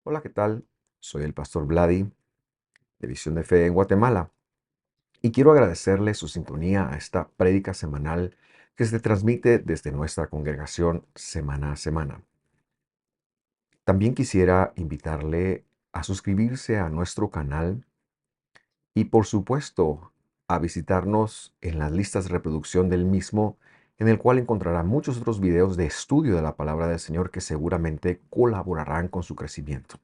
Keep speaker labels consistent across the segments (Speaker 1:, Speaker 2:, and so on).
Speaker 1: Hola, ¿qué tal? Soy el pastor Vladi de Visión de Fe en Guatemala y quiero agradecerle su sintonía a esta prédica semanal que se transmite desde nuestra congregación semana a semana. También quisiera invitarle a suscribirse a nuestro canal y por supuesto a visitarnos en las listas de reproducción del mismo, en el cual encontrará muchos otros videos de estudio de la palabra del Señor que seguramente colaborarán con su crecimiento.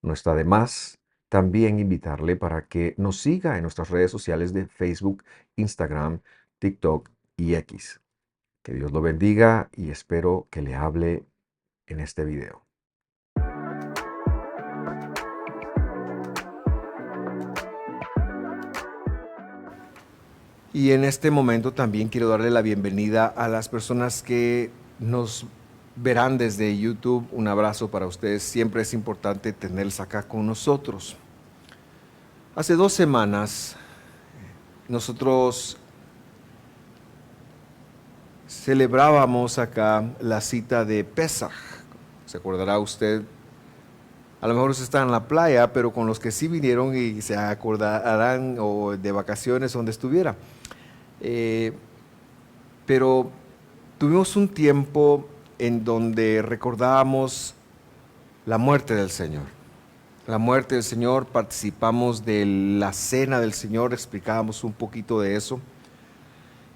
Speaker 1: No está de más también invitarle para que nos siga en nuestras redes sociales de Facebook, Instagram, TikTok y X. Que Dios lo bendiga y espero que le hable en este video. Y en este momento también quiero darle la bienvenida a las personas que nos verán desde YouTube. Un abrazo para ustedes. Siempre es importante tenerlos acá con nosotros. Hace 2 semanas nosotros celebrábamos acá la cita de Pesaj. Se acordará usted, a lo mejor usted está en la playa, pero con los que sí vinieron y se acordarán o de vacaciones donde estuviera. Pero tuvimos un tiempo en donde recordábamos la muerte del Señor. La muerte del Señor, participamos de la cena del Señor, explicábamos un poquito de eso.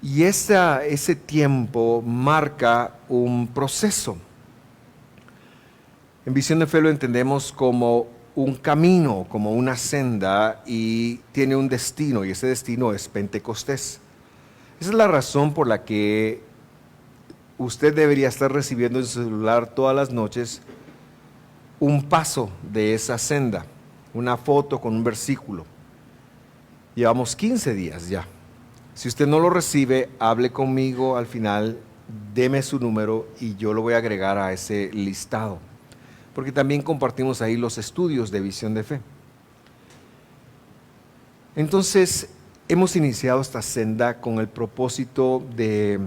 Speaker 1: Y ese tiempo marca un proceso. En Visión de Fe lo entendemos como un camino, como una senda y tiene un destino y ese destino es Pentecostés. Esa es la razón por la que usted debería estar recibiendo en su celular todas las noches un paso de esa senda, una foto con un versículo. Llevamos 15 días ya. Si usted no lo recibe, hable conmigo al final, deme su número y yo lo voy a agregar a ese listado. Porque también compartimos ahí los estudios de Visión de Fe. Entonces, hemos iniciado esta senda con el propósito de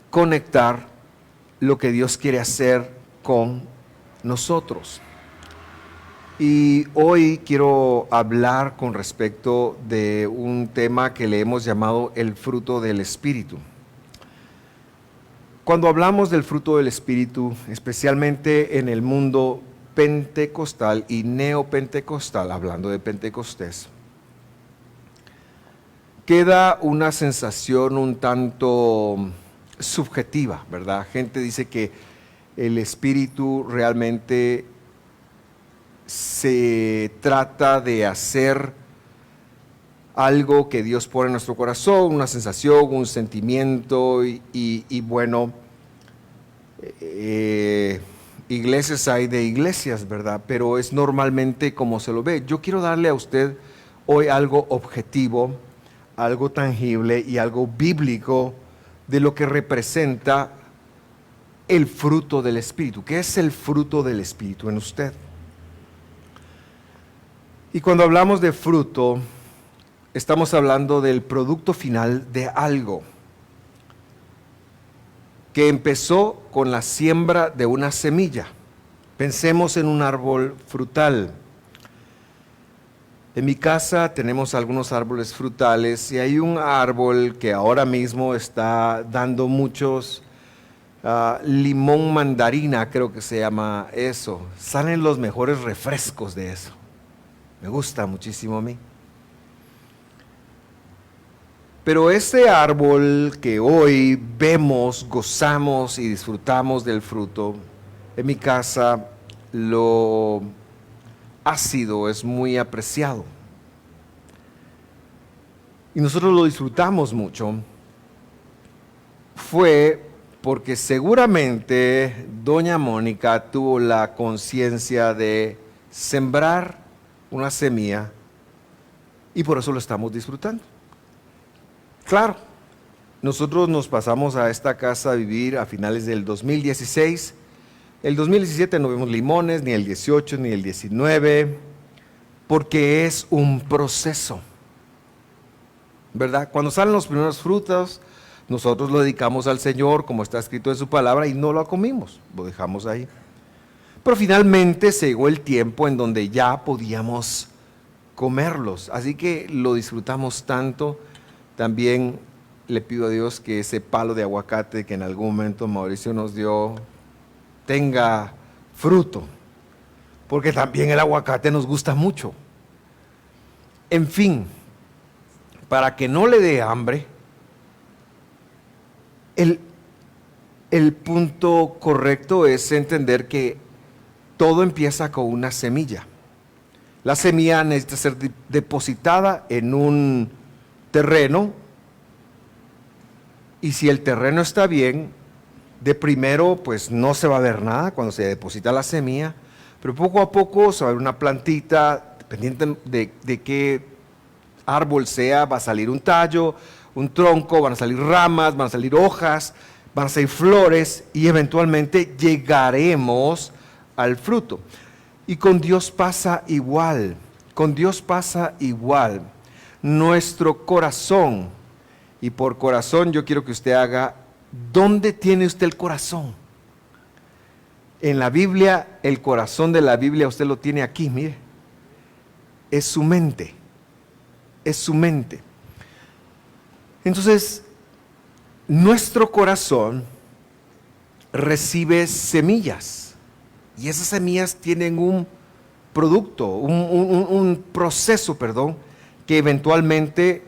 Speaker 1: conectar lo que Dios quiere hacer con nosotros. Y hoy quiero hablar con respecto de un tema que le hemos llamado el fruto del Espíritu. Cuando hablamos del fruto del Espíritu, especialmente en el mundo pentecostal y neopentecostal, hablando de Pentecostés, queda una sensación un tanto subjetiva, ¿verdad? Gente dice que el Espíritu realmente se trata de hacer algo que Dios pone en nuestro corazón, una sensación, un sentimiento y bueno, iglesias hay de iglesias, ¿verdad? Pero es normalmente como se lo ve. Yo quiero darle a usted hoy algo objetivo, algo tangible y algo bíblico de lo que representa el fruto del Espíritu. ¿Qué es el fruto del Espíritu en usted? Y cuando hablamos de fruto, estamos hablando del producto final de algo que empezó con la siembra de una semilla. Pensemos en un árbol frutal. En mi casa tenemos algunos árboles frutales y hay un árbol que ahora mismo está dando muchos limón mandarina, creo que se llama eso. Salen los mejores refrescos de eso. Me gusta muchísimo a mí. Pero ese árbol que hoy vemos, gozamos y disfrutamos del fruto, en mi casa lo ácido es muy apreciado. Y nosotros lo disfrutamos mucho. Fue porque seguramente doña Mónica tuvo la conciencia de sembrar una semilla y por eso lo estamos disfrutando. Claro, nosotros nos pasamos a esta casa a vivir a finales del 2016. El 2017 no vimos limones, ni el 18, ni el 19, porque es un proceso, ¿verdad? Cuando salen los primeros frutos, Nosotros lo dedicamos al Señor, como está escrito en su palabra, y no lo comimos, lo dejamos ahí. Pero finalmente se llegó el tiempo en donde ya podíamos comerlos, así que lo disfrutamos tanto. También le pido a Dios que ese palo de aguacate que en algún momento Mauricio nos dio tenga fruto, porque también el aguacate nos gusta mucho. En fin, para que no le dé hambre, el punto correcto es entender que todo empieza con una semilla. La semilla necesita ser depositada en un terreno, y si el terreno está bien, de primero pues no se va a ver nada cuando se deposita la semilla, pero poco a poco se va a ver una plantita, dependiente de qué árbol sea, va a salir un tallo, un tronco, van a salir ramas, van a salir hojas, van a salir flores, y eventualmente llegaremos al fruto. Y con Dios pasa igual, con Dios pasa igual. Nuestro corazón, y por corazón yo quiero que usted haga, ¿dónde tiene usted el corazón? En la Biblia, el corazón de la Biblia usted lo tiene aquí, mire. Es su mente, es su mente. Entonces, nuestro corazón recibe semillas, y esas semillas tienen un producto, un proceso, que eventualmente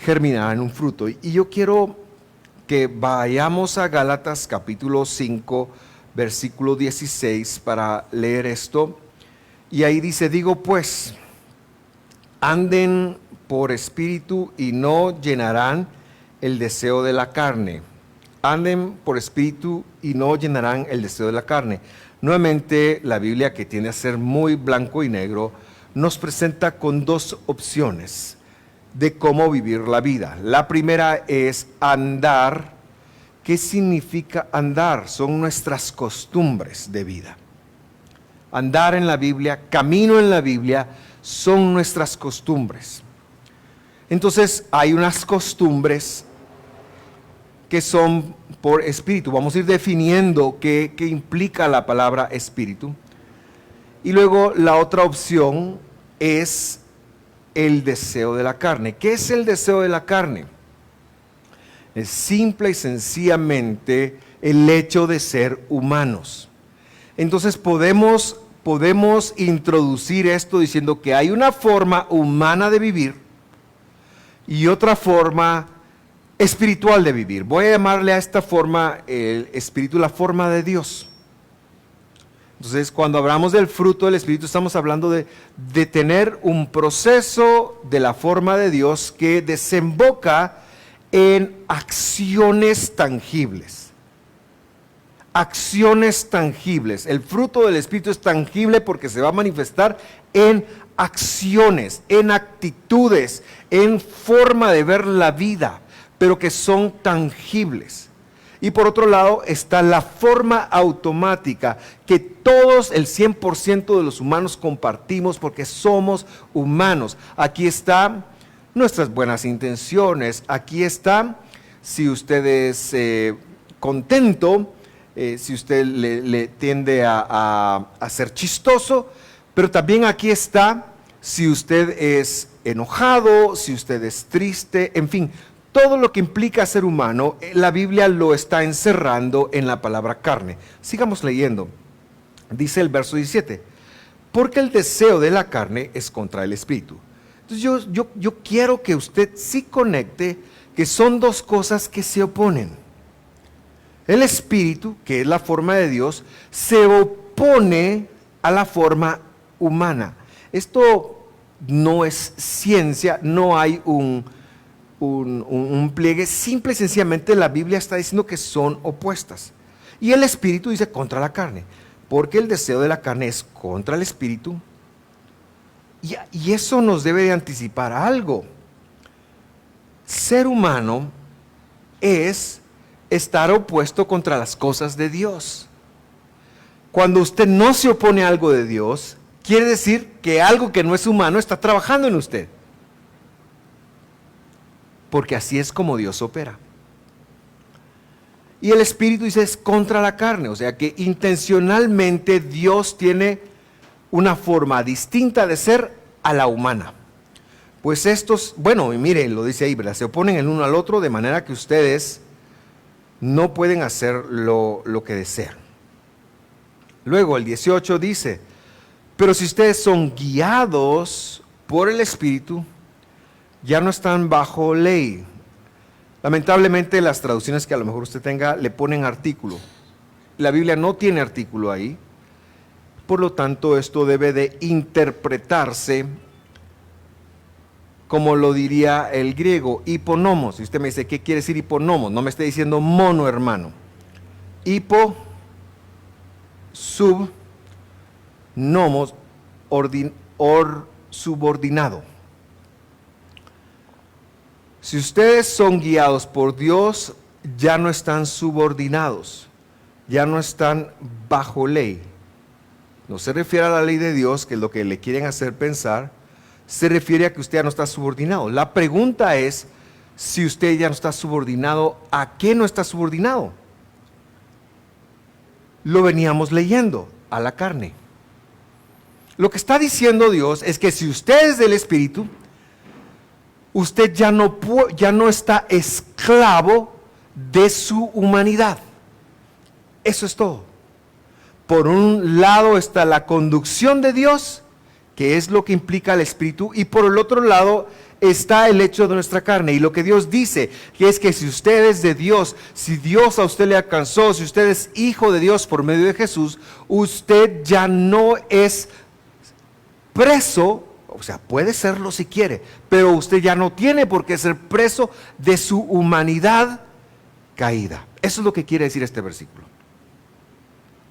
Speaker 1: germinará en un fruto. Y yo quiero que vayamos a Gálatas capítulo 5, versículo 16 para leer esto. Y ahí dice, digo pues, anden por espíritu y no llenarán el deseo de la carne. Anden por espíritu y no llenarán el deseo de la carne. Nuevamente, la Biblia, que tiende a ser muy blanco y negro, nos presenta con dos opciones de cómo vivir la vida. La primera es andar. ¿Qué significa andar? Son nuestras costumbres de vida. Andar en la Biblia, camino en la Biblia, son nuestras costumbres. Entonces, hay unas costumbres que son por espíritu. Vamos a ir definiendo qué implica la palabra espíritu. Y luego la otra opción es el deseo de la carne. ¿Qué es el deseo de la carne? Es simple y sencillamente el hecho de ser humanos. Entonces podemos introducir esto diciendo que hay una forma humana de vivir y otra forma espiritual de vivir. Voy a llamarle a esta forma, el espíritu, la forma de Dios. Entonces, cuando hablamos del fruto del Espíritu, estamos hablando de tener un proceso de la forma de Dios que desemboca en acciones tangibles. Acciones tangibles. El fruto del Espíritu es tangible porque se va a manifestar en acciones, en actitudes, en forma de ver la vida, pero que son tangibles. Y por otro lado está la forma automática que todos, el 100% de los humanos compartimos porque somos humanos. Aquí están nuestras buenas intenciones, aquí está si usted es contento, si usted le tiende a ser chistoso, pero también aquí está si usted es enojado, si usted es triste, en fin. Todo lo que implica ser humano, la Biblia lo está encerrando en la palabra carne. Sigamos leyendo. Dice el verso 17, porque el deseo de la carne es contra el espíritu. Entonces yo quiero que usted sí conecte que son dos cosas que se oponen. El espíritu, que es la forma de Dios, se opone a la forma humana. Esto no es ciencia, no hay un pliegue, simple y sencillamente la Biblia está diciendo que son opuestas. Y el espíritu dice contra la carne, porque el deseo de la carne es contra el espíritu. Y eso nos debe de anticipar algo. Ser humano es estar opuesto contra las cosas de Dios. Cuando usted no se opone a algo de Dios, quiere decir que algo que no es humano está trabajando en usted. Porque así es como Dios opera.
Speaker 2: Y el espíritu dice es contra la carne, o sea que intencionalmente Dios tiene una forma distinta de ser a la humana. Pues estos, bueno, y mire, lo dice ahí, ¿verdad? Se oponen el uno al otro de manera que ustedes no pueden hacer lo que desean. Luego el 18 dice, pero si ustedes son guiados por el Espíritu, ya no están bajo ley. Lamentablemente las traducciones que a lo mejor usted tenga le ponen artículo. La Biblia no tiene artículo ahí, por lo tanto esto debe de interpretarse como lo diría el griego, hiponomos. Y usted me dice, ¿qué quiere decir hiponomos? No me esté diciendo mono, hermano. Hipo, sub, nomos, subordinado. Si ustedes son guiados por Dios, ya no están subordinados, ya no están bajo ley. No se refiere a la ley de Dios, que es lo que le quieren hacer pensar, se refiere a que usted ya no está subordinado. La pregunta es, si usted ya no está subordinado, ¿a qué no está subordinado? Lo veníamos leyendo, a la carne. Lo que está diciendo Dios es que si usted es del Espíritu, usted ya no está esclavo de su humanidad. Eso es todo. Por un lado está la conducción de Dios, que es lo que implica el Espíritu, y por el otro lado está el hecho de nuestra carne. Y lo que Dios dice, que es que si usted es de Dios, si Dios a usted le alcanzó, si usted es hijo de Dios por medio de Jesús, usted ya no es preso. O sea, puede serlo si quiere, pero usted ya no tiene por qué ser preso de su humanidad caída. Eso es lo que quiere decir este versículo.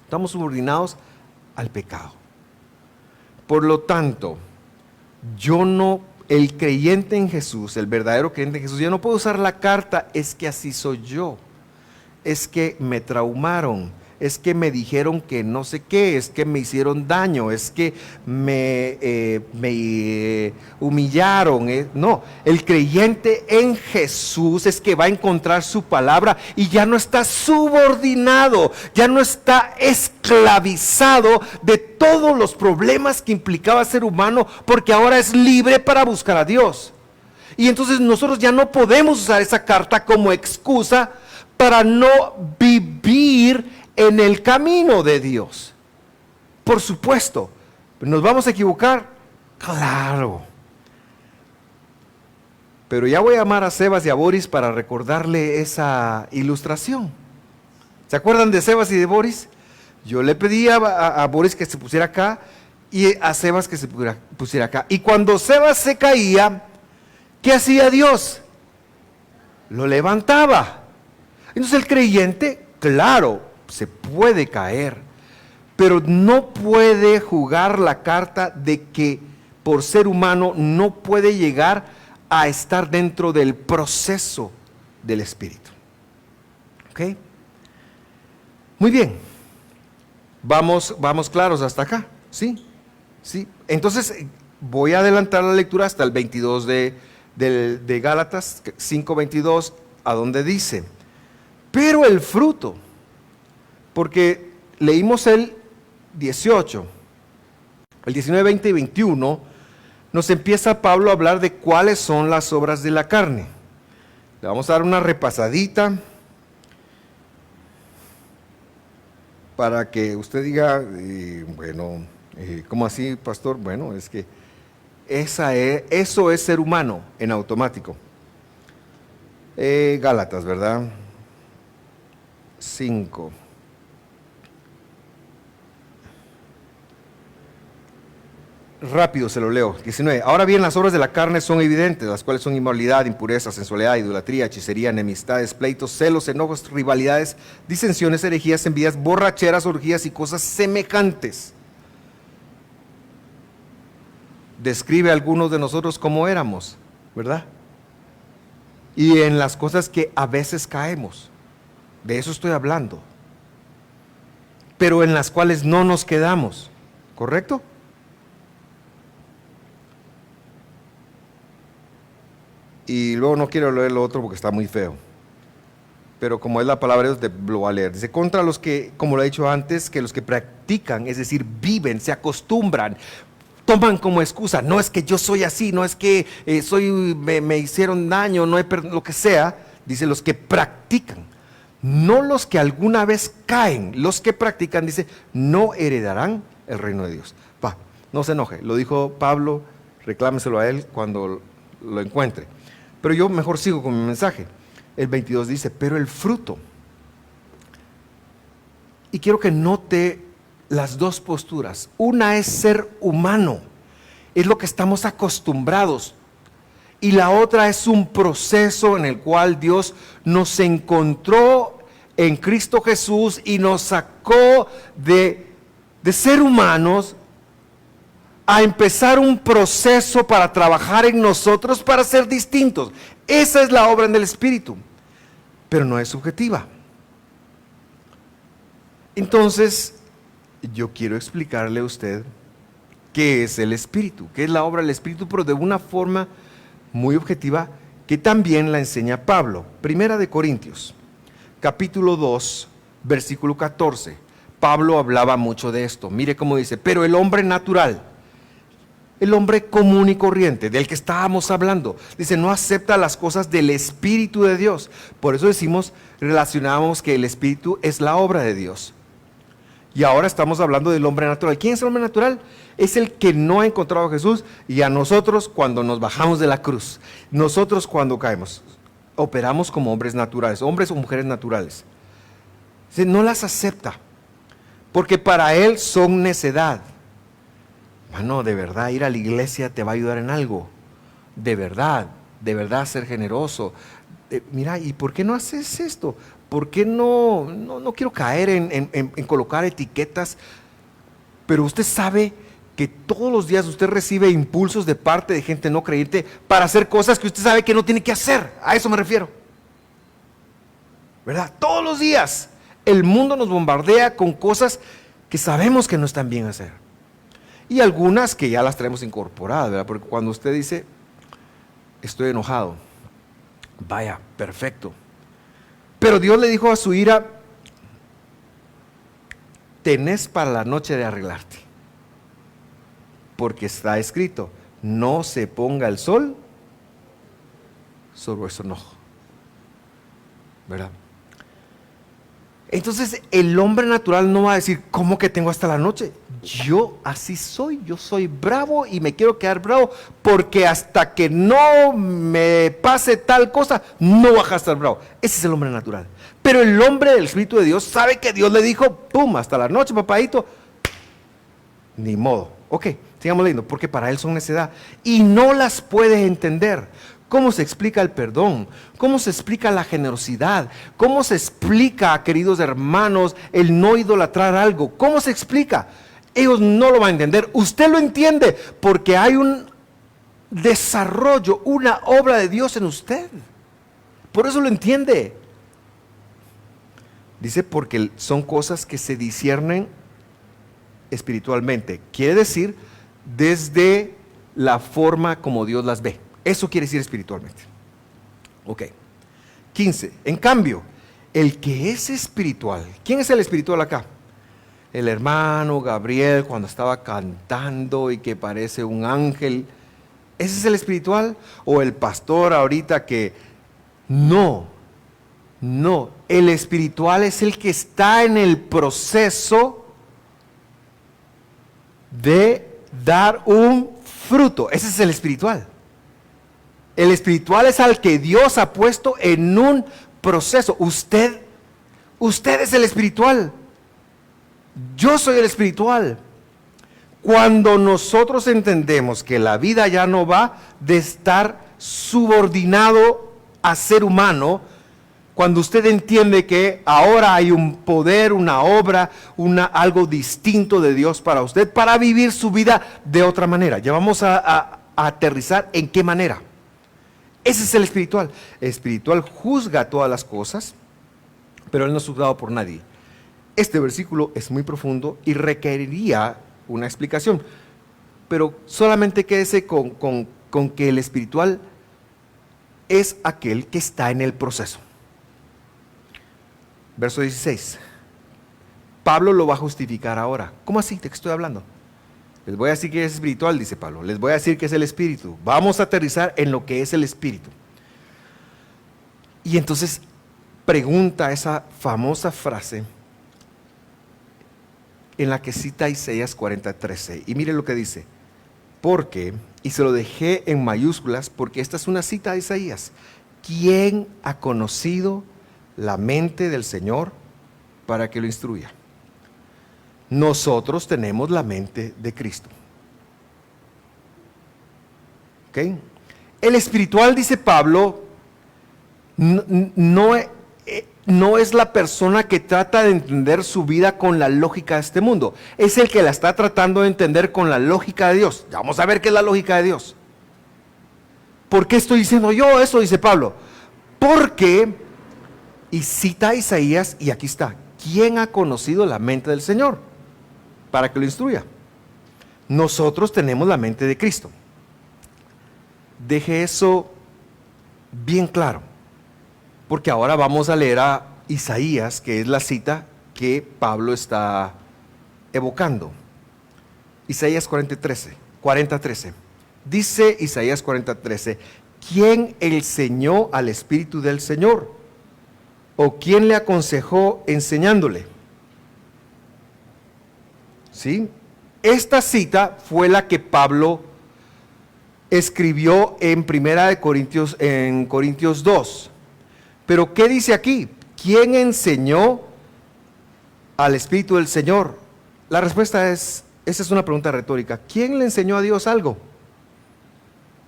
Speaker 2: Estamos subordinados al pecado. Por lo tanto, el creyente en Jesús, el verdadero creyente en Jesús, ya no puedo usar la carta, es que así soy yo. Es que me traumaron, es que me dijeron que no sé qué, es que me hicieron daño, es que me humillaron. No, el creyente en Jesús es que va a encontrar su palabra y ya no está subordinado, ya no está esclavizado de todos los problemas que implicaba ser humano, porque ahora es libre para buscar a Dios. Y entonces nosotros ya no podemos usar esa carta como excusa para no vivir en el camino de Dios. Por supuesto, ¿nos vamos a equivocar? Claro. Pero ya voy a llamar a Sebas y a Boris para recordarle esa ilustración. ¿Se acuerdan de Sebas y de Boris? Yo le pedí a Boris que se pusiera acá y a Sebas que se pusiera acá. Y cuando Sebas se caía, ¿qué hacía Dios? Lo levantaba. Entonces el creyente, claro, se puede caer, pero no puede jugar la carta de que por ser humano no puede llegar a estar dentro del proceso del Espíritu. ¿Ok? Muy bien. Vamos claros hasta acá. ¿Sí? ¿Sí? Entonces voy a adelantar la lectura hasta el 22 de Gálatas 5:22, a donde dice: pero el fruto, porque leímos el 18, el 19, 20 y 21, nos empieza Pablo a hablar de cuáles son las obras de la carne. Le vamos a dar una repasadita para que usted diga, ¿cómo así, pastor? Bueno, es que eso es ser humano en automático. Gálatas, ¿verdad? 5. Rápido se lo leo. 19. Ahora bien, las obras de la carne son evidentes, las cuales son inmoralidad, impureza, sensualidad, idolatría, hechicería, enemistades, pleitos, celos, enojos, rivalidades, disensiones, herejías, envidias, borracheras, orgías y cosas semejantes. Describe a algunos de nosotros cómo éramos, ¿verdad? Y en las cosas que a veces caemos. De eso estoy hablando. Pero en las cuales no nos quedamos, ¿correcto? Y luego no quiero leer lo otro porque está muy feo. pero como es la palabra de Dios, lo voy a leer. Dice, contra los que, como lo he dicho antes, que los que practican, es decir, viven, se acostumbran, toman como excusa, no es que yo soy así, no es que me hicieron daño, no hay lo que sea, dice los que practican, no los que alguna vez caen, los que practican, dice, no heredarán el reino de Dios. Va, no se enoje, lo dijo Pablo, reclámeselo a él cuando lo encuentre. Pero yo mejor sigo con mi mensaje. El 22 dice, pero el fruto, y quiero que note las dos posturas. Una es ser humano, es lo que estamos acostumbrados. Y la otra es un proceso en el cual Dios nos encontró en Cristo Jesús y nos sacó de ser humanos a empezar un proceso para trabajar en nosotros para ser distintos. Esa es la obra en el Espíritu, pero no es subjetiva. Entonces, yo quiero explicarle a usted qué es el Espíritu, qué es la obra del Espíritu, pero de una forma muy objetiva que también la enseña Pablo. Primera de Corintios, capítulo 2, versículo 14. Pablo hablaba mucho de esto. Mire cómo dice, pero el hombre natural, el hombre común y corriente, del que estábamos hablando, dice, no acepta las cosas del Espíritu de Dios. Por eso relacionamos que el Espíritu es la obra de Dios. Y ahora estamos hablando del hombre natural. ¿Quién es el hombre natural? Es el que no ha encontrado a Jesús, y a nosotros cuando nos bajamos de la cruz, nosotros cuando caemos, operamos como hombres naturales, hombres o mujeres naturales. No las acepta, porque para él son necedad. Mano, de verdad, ir a la iglesia te va a ayudar en algo. De verdad ser generoso. Mira, ¿y por qué no haces esto? ¿Por qué no quiero caer en colocar etiquetas? Pero usted sabe que todos los días usted recibe impulsos de parte de gente no creyente para hacer cosas que usted sabe que no tiene que hacer. A eso me refiero. ¿Verdad? Todos los días el mundo nos bombardea con cosas que sabemos que no están bien hacer. Y algunas que ya las traemos incorporadas, ¿verdad? Porque cuando usted dice, estoy enojado, vaya, perfecto. Pero Dios le dijo a su ira, tenés para la noche de arreglarte. Porque está escrito, no se ponga el sol sobre vuestro enojo. ¿Verdad? Entonces el hombre natural no va a decir, ¿cómo que tengo hasta la noche? Yo así soy, yo soy bravo y me quiero quedar bravo porque hasta que no me pase tal cosa, no vas a estar bravo. Ese es el hombre natural. Pero el hombre del Espíritu de Dios sabe que Dios le dijo, pum, hasta la noche, papadito. Ni modo. Ok, sigamos leyendo, porque para él son necedad y no las puede entender. ¿Cómo se explica el perdón? ¿Cómo se explica la generosidad? ¿Cómo se explica, queridos hermanos, el no idolatrar algo? ¿Cómo se explica? Ellos no lo van a entender. Usted lo entiende porque hay un desarrollo, una obra de Dios en usted. Por eso lo entiende. Dice porque son cosas que se disciernen espiritualmente. Quiere decir desde la forma como Dios las ve. Eso quiere decir espiritualmente. Ok. 15. En cambio, el que es espiritual. ¿Quién es el espiritual acá? El hermano Gabriel cuando estaba cantando y que parece un ángel. ¿Ese es el espiritual? ¿O el pastor ahorita que no? El espiritual es el que está en el proceso de dar un fruto. Ese es el espiritual. El espiritual es al que Dios ha puesto en un proceso. Usted es el espiritual. Yo soy el espiritual. Cuando nosotros entendemos que la vida ya no va de estar subordinado a ser humano, cuando usted entiende que ahora hay un poder, una obra, algo distinto de Dios para usted, para vivir su vida de otra manera. Ya vamos a aterrizar en qué manera. Ese es el espiritual. El espiritual juzga todas las cosas, pero él no es juzgado por nadie. Este versículo es muy profundo y requeriría una explicación, pero solamente quédese con que el espiritual es aquel que está en el proceso. verso 16. Pablo lo va a justificar ahora. ¿Cómo así? ¿De qué estoy hablando? Les voy a decir que es espiritual, dice Pablo. Les voy a decir que es el espíritu. Vamos a aterrizar en lo que es el espíritu. Y entonces pregunta esa famosa frase en la que cita Isaías 40:13. Y mire lo que dice. Porque, y se lo dejé en mayúsculas, porque esta es una cita de Isaías. ¿Quién ha conocido la mente del Señor para que lo instruya? Nosotros tenemos la mente de Cristo. ¿Ok? El espiritual, dice Pablo, no es la persona que trata de entender su vida con la lógica de este mundo. Es el que la está tratando de entender con la lógica de Dios. Ya vamos a ver qué es la lógica de Dios. ¿Por qué estoy diciendo yo eso? Dice Pablo. Porque, y cita a Isaías, y aquí está. ¿Quién ha conocido la mente del Señor para que lo instruya? Nosotros tenemos la mente de Cristo. Deje eso bien claro. Porque ahora vamos a leer a Isaías, que es la cita que Pablo está evocando. Isaías 40:13. Dice Isaías 40:13, ¿quién enseñó al Espíritu del Señor? ¿O quién le aconsejó enseñándole? ¿Sí? Esta cita fue la que Pablo escribió en Corintios 2. Pero ¿qué dice aquí? ¿Quién enseñó al Espíritu del Señor? La respuesta es, esa es una pregunta retórica. ¿Quién le enseñó a Dios algo?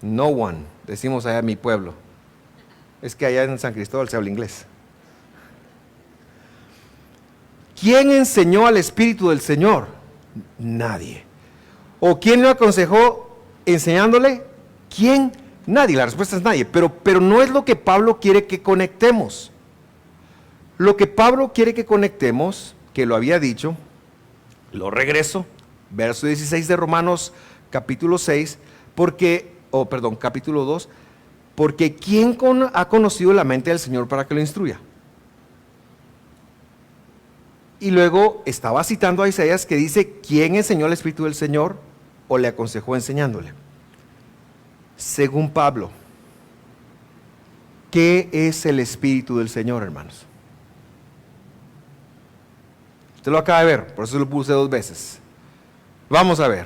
Speaker 2: No one, decimos allá en mi pueblo. Es que allá en San Cristóbal se habla inglés. ¿Quién enseñó al Espíritu del Señor? Nadie. ¿O quién lo aconsejó enseñándole? ¿Quién? Nadie. La respuesta es nadie. Pero no es lo que Pablo quiere que conectemos. Lo que Pablo quiere que conectemos, que lo había dicho, lo regreso, verso 16 de Romanos capítulo 6, capítulo 2, porque ¿quién ha conocido la mente del Señor para que lo instruya? Y luego estaba citando a Isaías que dice, ¿quién enseñó al Espíritu del Señor o le aconsejó enseñándole? Según Pablo, ¿qué es el Espíritu del Señor, hermanos? Usted lo acaba de ver, por eso lo puse 2 veces. Vamos a ver,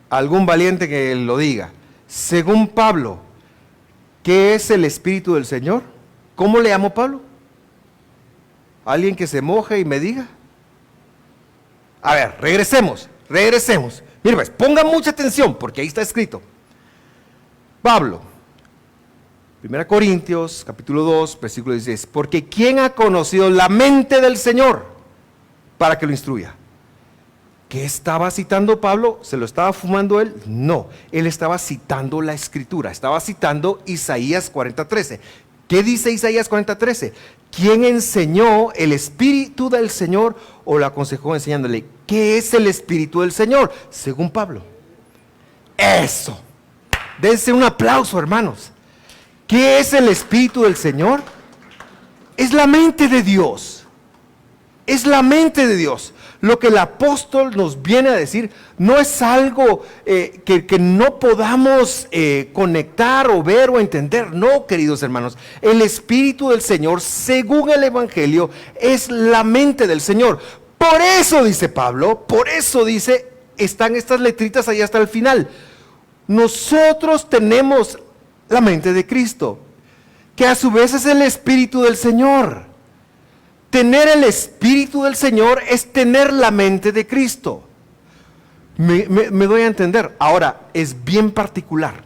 Speaker 2: algún valiente que lo diga. Según Pablo, ¿qué es el Espíritu del Señor? ¿Cómo le llamo Pablo? ¿Alguien que se moje y me diga? A ver, regresemos. Mire pues, pongan mucha atención porque ahí está escrito. Pablo, 1 Corintios, capítulo 2, versículo 16. Porque ¿quién ha conocido la mente del Señor para que lo instruya? ¿Qué estaba citando Pablo? ¿Se lo estaba fumando él? No, él estaba citando la Escritura, estaba citando Isaías 40:13. ¿Qué dice Isaías 40:13? ¿Quién enseñó el Espíritu del Señor o lo aconsejó enseñándole? ¿Qué es el Espíritu del Señor? Según Pablo. Eso. Dense un aplauso, hermanos. ¿Qué es el Espíritu del Señor? Es la mente de Dios. Es la mente de Dios. Lo que el apóstol nos viene a decir no es algo que no podamos conectar o ver o entender. No, queridos hermanos. El Espíritu del Señor, según el Evangelio, es la mente del Señor. Por eso dice Pablo, por eso dice, están estas letritas ahí hasta el final. Nosotros tenemos la mente de Cristo, que a su vez es el Espíritu del Señor. Tener el Espíritu del Señor es tener la mente de Cristo. Me doy a entender. Ahora, es bien particular.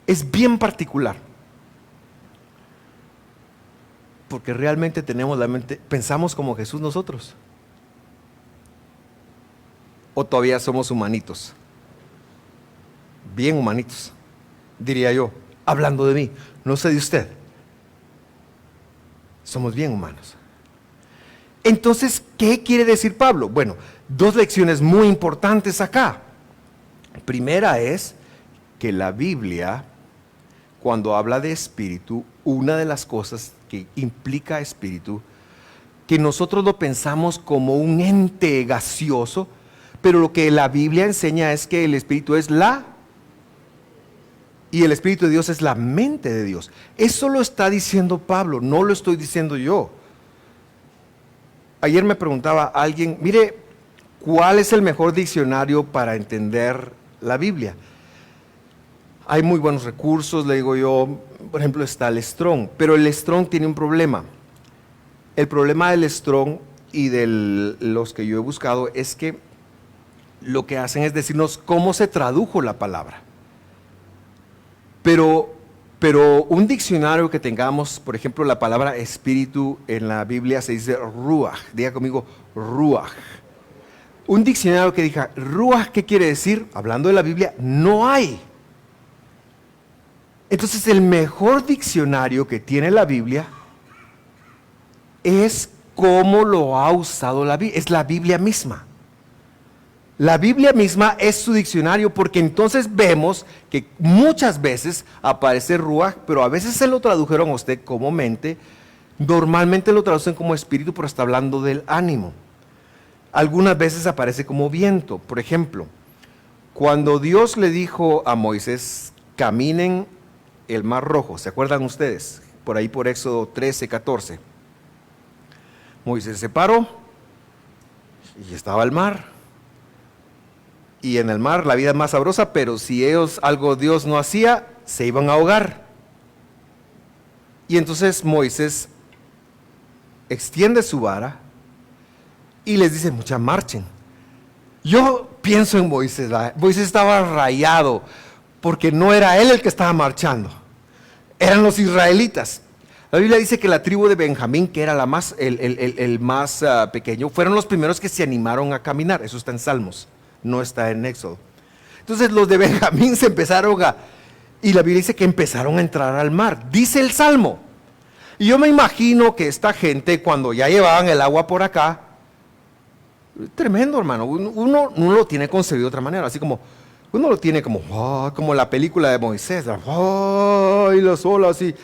Speaker 2: Es bien particular. Porque realmente tenemos la mente, pensamos como Jesús nosotros. O todavía somos humanitos. Bien humanitos, diría yo, hablando de mí. No sé de usted. Somos bien humanos. Entonces, ¿qué quiere decir Pablo? Bueno, 2 lecciones muy importantes acá. Primera es que la Biblia, cuando habla de espíritu, una de las cosas que implica espíritu que nosotros lo pensamos como un ente gaseoso, pero lo que la Biblia enseña es que el Espíritu es y el Espíritu de Dios es la mente de Dios. Eso lo está diciendo Pablo, no lo estoy diciendo yo. Ayer me preguntaba alguien, mire, ¿cuál es el mejor diccionario para entender la Biblia? Hay muy buenos recursos, le digo yo, por ejemplo está el Strong, pero el Strong tiene un problema. El problema del Strong y de los que yo he buscado es que lo que hacen es decirnos cómo se tradujo la palabra. Pero un diccionario que tengamos, por ejemplo, la palabra espíritu en la Biblia se dice ruach, diga conmigo ruach. Un diccionario que diga ruach, ¿qué quiere decir? Hablando de la Biblia, no hay. Entonces el mejor diccionario que tiene la Biblia es cómo lo ha usado la Biblia, es la Biblia misma. La Biblia misma es su diccionario, porque entonces vemos que muchas veces aparece ruach, pero a veces se lo tradujeron a usted como mente, normalmente lo traducen como espíritu, pero está hablando del ánimo. Algunas veces aparece como viento. Por ejemplo, cuando Dios le dijo a Moisés, caminen el mar rojo, ¿se acuerdan ustedes? Por ahí por Éxodo 13, 14. Moisés se paró y estaba el mar. Y en el mar la vida es más sabrosa, pero si ellos algo Dios no hacía, se iban a ahogar. Y entonces Moisés extiende su vara y les dice, mucha marchen. Yo pienso en Moisés, Moisés estaba rayado porque no era él el que estaba marchando, eran los israelitas. La Biblia dice que la tribu de Benjamín, que era el más pequeño, fueron los primeros que se animaron a caminar. Eso está en Salmos, no está en Éxodo. Entonces los de Benjamín se empezaron y la Biblia dice que empezaron a entrar al mar, dice el Salmo. Y yo me imagino que esta gente, cuando ya llevaban el agua por acá, tremendo, hermano, uno lo tiene concebido de otra manera, así como, uno lo tiene como la película de Moisés, y las olas y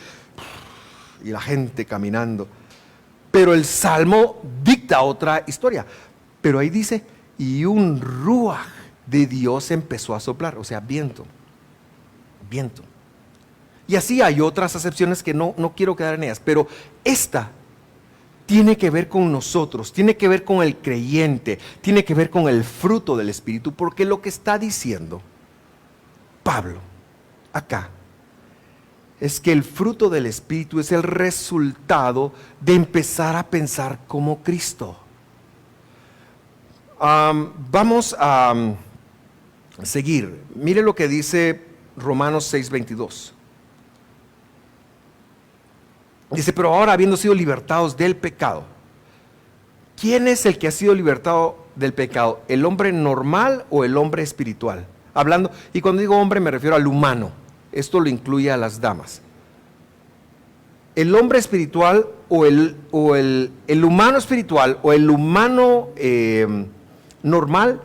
Speaker 2: la gente caminando. Pero el Salmo dicta otra historia. Pero ahí dice, y un ruaj de Dios empezó a soplar, o sea, viento. Y así hay otras acepciones que no quiero quedar en ellas, pero esta tiene que ver con nosotros, tiene que ver con el creyente, tiene que ver con el fruto del Espíritu, porque lo que está diciendo Pablo acá es que el fruto del Espíritu es el resultado de empezar a pensar como Cristo. Vamos a seguir. Mire lo que dice Romanos 6:22. Dice, pero ahora habiendo sido libertados del pecado, ¿quién es el que ha sido libertado del pecado? ¿El hombre normal o el hombre espiritual? Hablando, y cuando digo hombre me refiero al humano. Esto lo incluye a las damas. El hombre espiritual o el humano espiritual o el humano normal,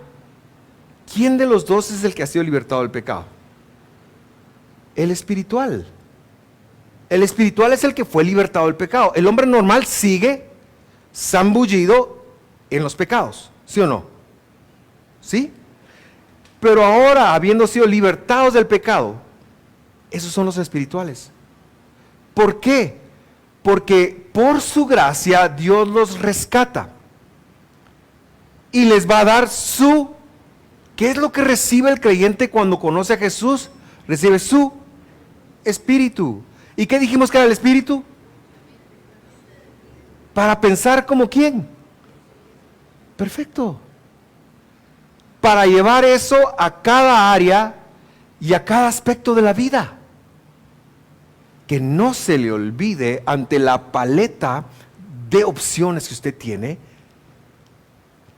Speaker 2: ¿quién de los dos es el que ha sido libertado del pecado? El espiritual. El espiritual es el que fue libertado del pecado. El hombre normal sigue zambullido en los pecados, ¿sí o no? ¿Sí? Pero ahora, habiendo sido libertados del pecado, esos son los espirituales. ¿Por qué? Porque por su gracia Dios los rescata y les va a dar ¿qué es lo que recibe el creyente cuando conoce a Jesús? Recibe su espíritu. ¿Y qué dijimos que era el espíritu? Para pensar como quién. Perfecto. Para llevar eso a cada área y a cada aspecto de la vida. Que no se le olvide ante la paleta de opciones que usted tiene,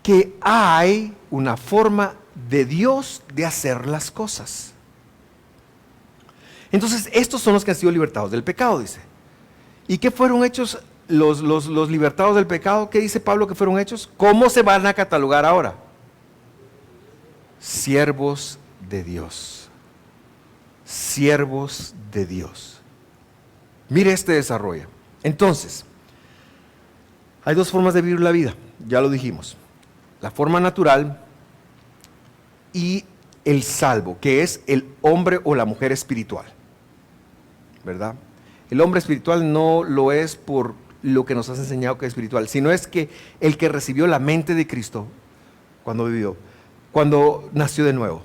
Speaker 2: que hay una forma de Dios de hacer las cosas. Entonces, estos son los que han sido libertados del pecado, dice. ¿Y qué fueron hechos los libertados del pecado? ¿Qué dice Pablo que fueron hechos? ¿Cómo se van a catalogar ahora? Siervos de Dios. Siervos de Dios. Mire este desarrollo. Entonces, Hay dos formas de vivir la vida, ya lo dijimos. La forma natural y el salvo, que es el hombre o la mujer espiritual, ¿verdad? El hombre espiritual no lo es por lo que nos has enseñado que es espiritual, sino es que el que recibió la mente de Cristo cuando vivió, cuando nació de nuevo.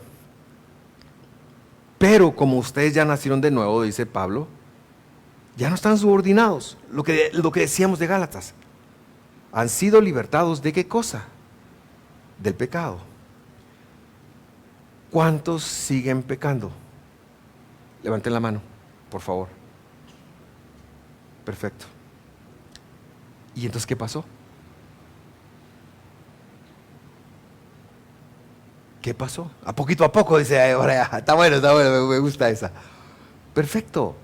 Speaker 2: Pero como ustedes ya nacieron de nuevo, dice Pablo, ya no están subordinados, lo que decíamos de Gálatas. Han sido libertados ¿de qué cosa? Del pecado. ¿Cuántos siguen pecando? Levanten la mano, por favor. Perfecto. ¿Y entonces qué pasó? ¿Qué pasó? A poco, dice ahora. Está bueno, me gusta esa. Perfecto.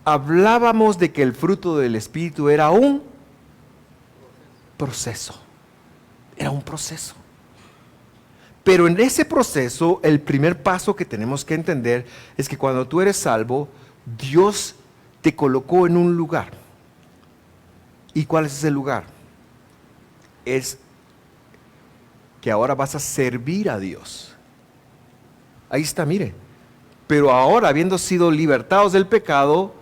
Speaker 2: Hablábamos de que el fruto del Espíritu era un proceso. Era un proceso. Pero en ese proceso, el primer paso que tenemos que entender es que cuando tú eres salvo, Dios te colocó en un lugar. ¿Y cuál es ese lugar? Es que ahora vas a servir a Dios. Ahí está, mire. Pero ahora, habiendo sido libertados del pecado,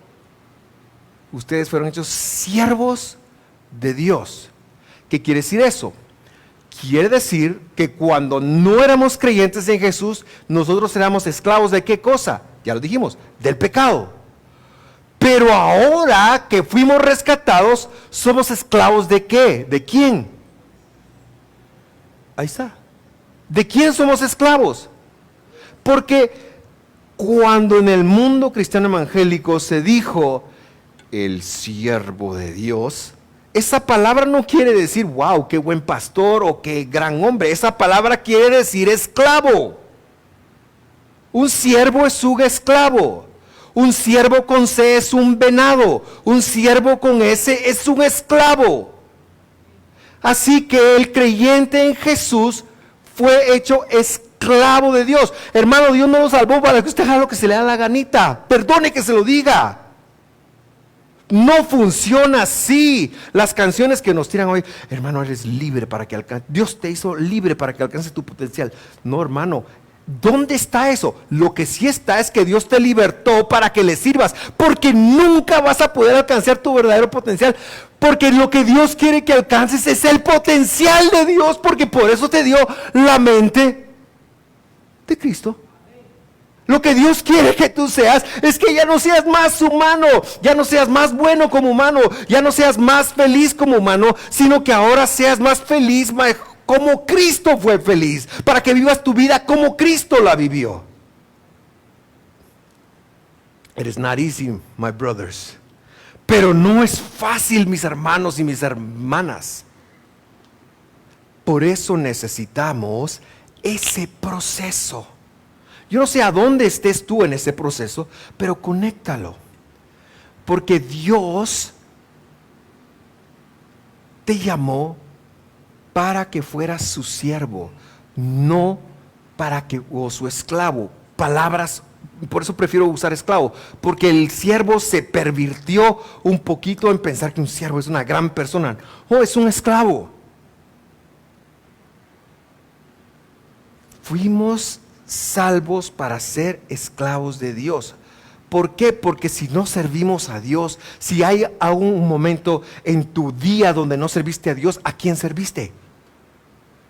Speaker 2: ustedes fueron hechos siervos de Dios. ¿Qué quiere decir eso? Quiere decir que cuando no éramos creyentes en Jesús, nosotros éramos esclavos ¿de qué cosa? Ya lo dijimos, del pecado. Pero ahora que fuimos rescatados, somos esclavos ¿de qué? ¿De quién? Ahí está. ¿De quién somos esclavos? Porque cuando en el mundo cristiano evangélico se dijo el siervo de Dios, esa palabra no quiere decir, wow, qué buen pastor o qué gran hombre. Esa palabra quiere decir esclavo. Un siervo es un esclavo. Un siervo con C es un venado. Un siervo con S es un esclavo. Así que el creyente en Jesús fue hecho esclavo de Dios. Hermano, Dios no lo salvó para que usted haga lo que se le da la ganita. Perdone que se lo diga. No funciona así. Las canciones que nos tiran hoy, hermano, eres libre para que alcance. Dios te hizo libre para que alcances tu potencial. No, hermano. ¿Dónde está eso? Lo que sí está es que Dios te libertó para que le sirvas, porque nunca vas a poder alcanzar tu verdadero potencial, porque lo que Dios quiere que alcances es el potencial de Dios, porque por eso te dio la mente de Cristo. Lo que Dios quiere que tú seas es que ya no seas más humano, ya no seas más bueno como humano, ya no seas más feliz como humano, sino que ahora seas más feliz, como Cristo fue feliz, para que vivas tu vida como Cristo la vivió. It is not easy, my brothers. Pero no es fácil, mis hermanos y mis hermanas. Por eso necesitamos ese proceso. Yo no sé a dónde estés tú en ese proceso, pero conéctalo. Porque Dios te llamó para que fueras su siervo, no para que o su esclavo. Palabras, por eso prefiero usar esclavo, porque el siervo se pervirtió un poquito en pensar que un siervo es una gran persona. Oh, es un esclavo. Fuimos salvos para ser esclavos de Dios. ¿Por qué? Porque si no servimos a Dios, si hay aún un momento en tu día donde no serviste a Dios, ¿a quién serviste?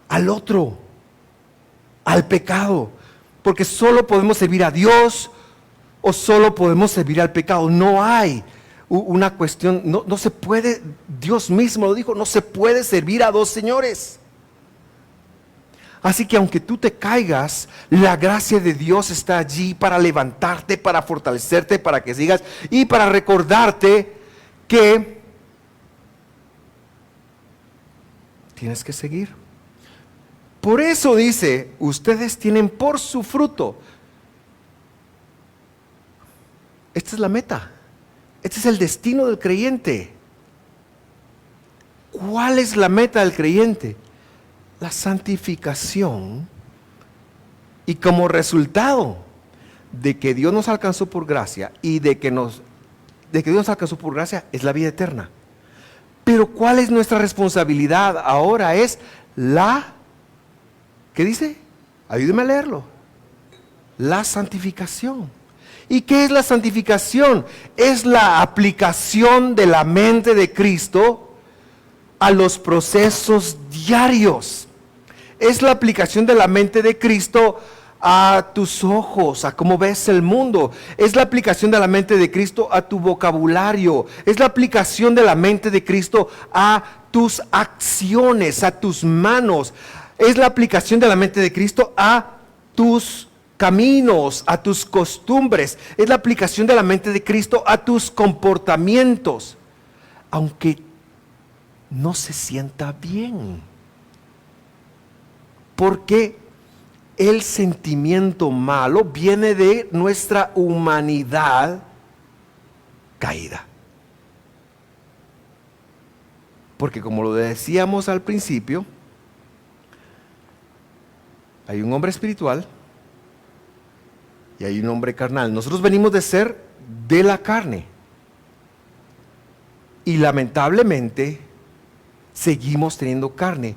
Speaker 2: Al otro, al pecado. Porque solo podemos servir a Dios o solo podemos servir al pecado. No hay una cuestión, no se puede, Dios mismo lo dijo, no se puede servir a dos señores. Así que aunque tú te caigas, la gracia de Dios está allí para levantarte, para fortalecerte, para que sigas y para recordarte que tienes que seguir. Por eso dice, ustedes tienen por su fruto. Esta es la meta. Este es el destino del creyente. ¿Cuál es la meta del creyente? La santificación, y como resultado de que Dios nos alcanzó por gracia y de que Dios nos alcanzó por gracia es la vida eterna. Pero ¿cuál es nuestra responsabilidad ahora? Es ¿qué dice? Ayúdeme a leerlo. La santificación. ¿Y qué es la santificación? Es la aplicación de la mente de Cristo a los procesos diarios. Es la aplicación de la mente de Cristo a tus ojos, a cómo ves el mundo. Es la aplicación de la mente de Cristo a tu vocabulario. Es la aplicación de la mente de Cristo a tus acciones, a tus manos. Es la aplicación de la mente de Cristo a tus caminos, a tus costumbres. Es la aplicación de la mente de Cristo a tus comportamientos. Aunque no se sienta bien. Porque el sentimiento malo viene de nuestra humanidad caída. Porque como lo decíamos al principio, hay un hombre espiritual y hay un hombre carnal. Nosotros venimos de ser de la carne. Y lamentablemente seguimos teniendo carne.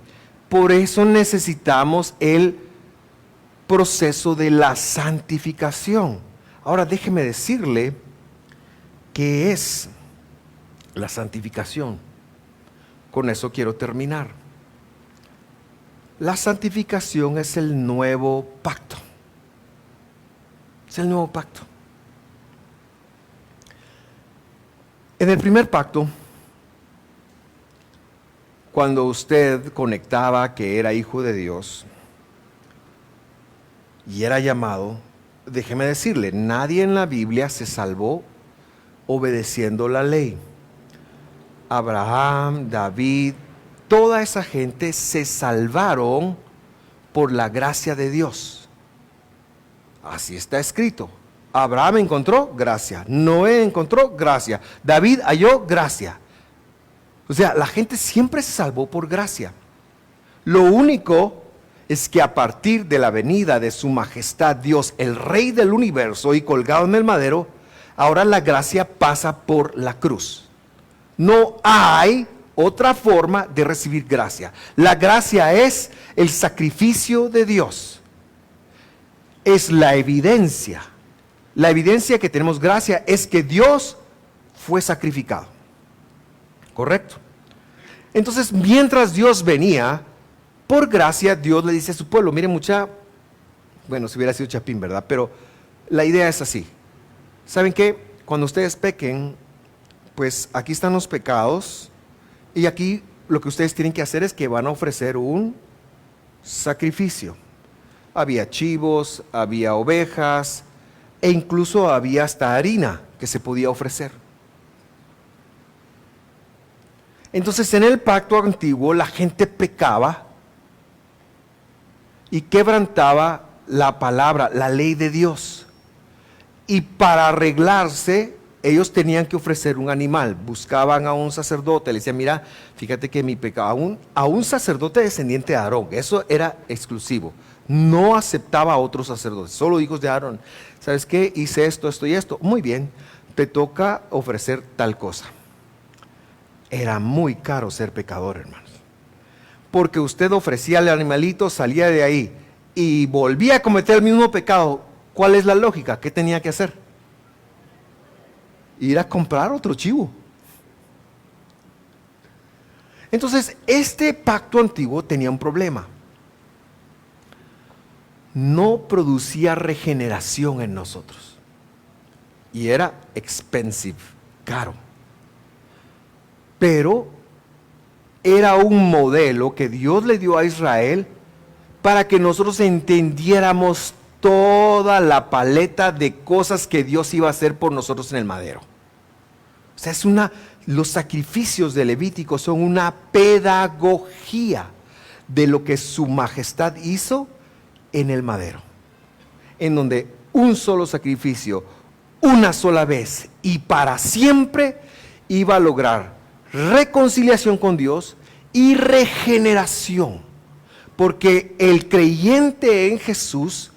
Speaker 2: Por eso necesitamos el proceso de la santificación. Ahora déjeme decirle qué es la santificación. Con eso quiero terminar. La santificación es el nuevo pacto. Es el nuevo pacto. En el primer pacto, cuando usted conectaba que era hijo de Dios y era llamado, déjeme decirle, nadie en la Biblia se salvó obedeciendo la ley. Abraham, David, toda esa gente se salvaron por la gracia de Dios. Así está escrito. Abraham encontró gracia, Noé encontró gracia, David halló gracia. O sea, la gente siempre se salvó por gracia. Lo único es que a partir de la venida de su majestad Dios, el Rey del universo y colgado en el madero, ahora la gracia pasa por la cruz. No hay otra forma de recibir gracia. La gracia es el sacrificio de Dios. Es la evidencia. La evidencia que tenemos gracia es que Dios fue sacrificado. ¿Correcto? Entonces, mientras Dios venía, por gracia, Dios le dice a su pueblo, miren bueno, si hubiera sido Chapín, ¿verdad? Pero la idea es así. ¿Saben qué? Cuando ustedes pequen, pues aquí están los pecados, y aquí lo que ustedes tienen que hacer es que van a ofrecer un sacrificio. Había chivos, había ovejas, e incluso había hasta harina que se podía ofrecer. Entonces en el pacto antiguo la gente pecaba y quebrantaba la palabra, la ley de Dios. Y para arreglarse, ellos tenían que ofrecer un animal. Buscaban a un sacerdote, le decían, mira, fíjate que mi pecado, a un sacerdote descendiente de Aarón, eso era exclusivo. No aceptaba a otros sacerdotes, solo hijos de Aarón. ¿Sabes qué? Hice esto, esto y esto. Muy bien, te toca ofrecer tal cosa. Era muy caro ser pecador, hermanos. Porque usted ofrecía al animalito, salía de ahí y volvía a cometer el mismo pecado. ¿Cuál es la lógica? ¿Qué tenía que hacer? Ir a comprar otro chivo. Entonces, este pacto antiguo tenía un problema. No producía regeneración en nosotros. Y era expensive, caro. Pero era un modelo que Dios le dio a Israel para que nosotros entendiéramos toda la paleta de cosas que Dios iba a hacer por nosotros en el madero. O sea, los sacrificios de Levítico son una pedagogía de lo que su majestad hizo en el madero, en donde un solo sacrificio, una sola vez y para siempre iba a lograr reconciliación con Dios y regeneración, porque el creyente en Jesús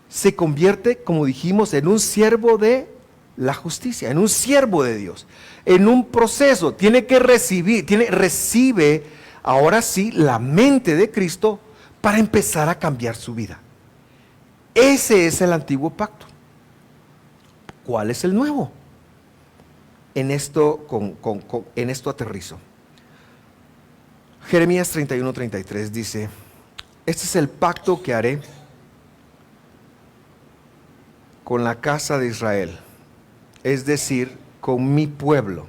Speaker 2: se convierte, como dijimos, en un siervo de la justicia, en un siervo de Dios, en un proceso. Recibe ahora sí la mente de Cristo para empezar a cambiar su vida. Ese es el antiguo pacto. ¿Cuál es el nuevo? En esto aterrizo. Jeremías 31:33 dice: este es el pacto que haré con la casa de Israel, es decir, con mi pueblo.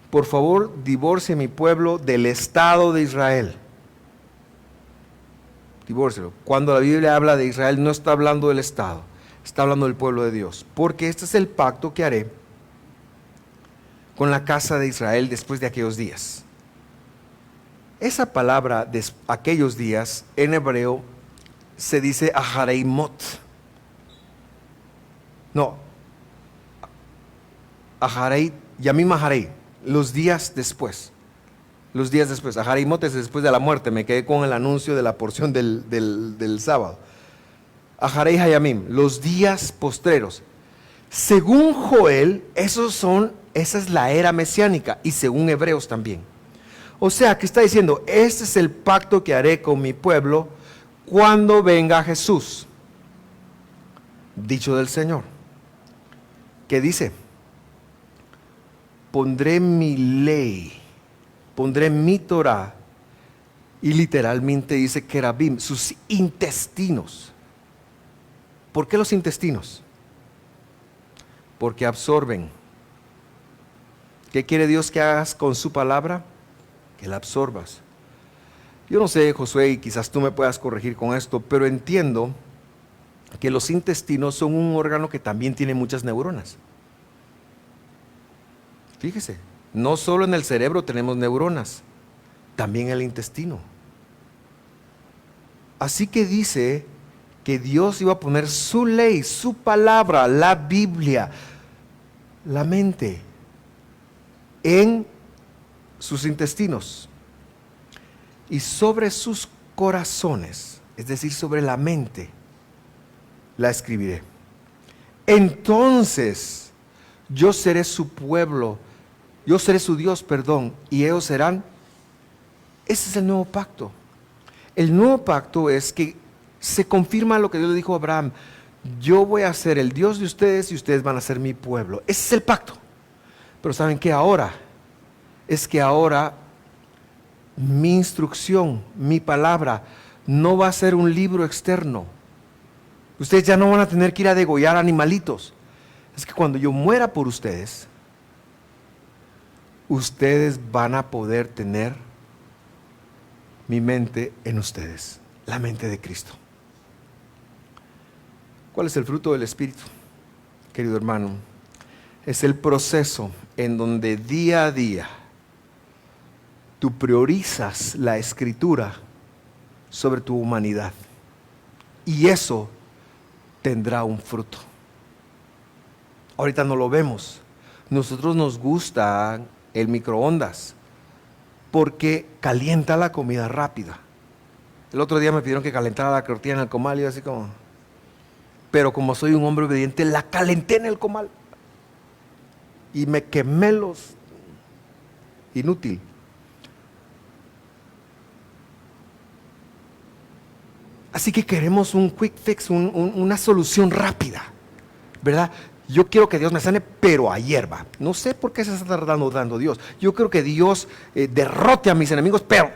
Speaker 2: Por favor, divorcie mi pueblo del Estado de Israel. Divórcielo. Cuando la Biblia habla de Israel, no está hablando del Estado, está hablando del pueblo de Dios. Porque este es el pacto que haré con la casa de Israel después de aquellos días. Esa palabra de aquellos días en hebreo se dice ahareimot. No, aharei, yamim aharei, los días después. Los días después. Ahareimot es después de la muerte. Me quedé con el anuncio de la porción del sábado. Aharei hayamim, los días postreros. Según Joel, esa es la era mesiánica, y según Hebreos también. O sea, que está diciendo, este es el pacto que haré con mi pueblo cuando venga Jesús. Dicho del Señor. ¿Qué dice? Pondré mi ley, pondré mi Torah, y literalmente dice querubim, sus intestinos. ¿Por qué los intestinos? Porque absorben. ¿Qué quiere Dios que hagas con su palabra? Que la absorbas. Yo no sé, Josué, y quizás tú me puedas corregir con esto, pero entiendo que los intestinos son un órgano que también tiene muchas neuronas. Fíjese, no solo en el cerebro tenemos neuronas, también en el intestino. Así que dice que Dios iba a poner su ley, su palabra, la Biblia, la mente, en sus intestinos y sobre sus corazones, es decir, sobre la mente, la escribiré. Entonces yo seré su pueblo, yo seré su Dios, y ellos serán. Ese es el nuevo pacto. El nuevo pacto es que se confirma lo que Dios le dijo a Abraham: yo voy a ser el Dios de ustedes y ustedes van a ser mi pueblo. Ese es el pacto. Pero ¿saben qué ahora? Es que ahora mi instrucción, mi palabra, no va a ser un libro externo. Ustedes ya no van a tener que ir a degollar animalitos. Es que cuando yo muera por ustedes, ustedes van a poder tener mi mente en ustedes, la mente de Cristo. ¿Cuál es el fruto del Espíritu, querido hermano? Es el proceso en donde día a día tú priorizas la Escritura sobre tu humanidad, y eso tendrá un fruto. Ahorita no lo vemos. Nosotros nos gusta el microondas porque calienta la comida rápida. El otro día me pidieron que calentara la tortilla en el comal y yo así como, pero como soy un hombre obediente, la calenté en el comal y me quemé los inútil. Así que queremos un quick fix, una solución rápida, ¿verdad? Yo quiero que Dios me sane, pero a hierba. No sé por qué se está tardando Dios. Yo quiero que Dios derrote a mis enemigos, pero,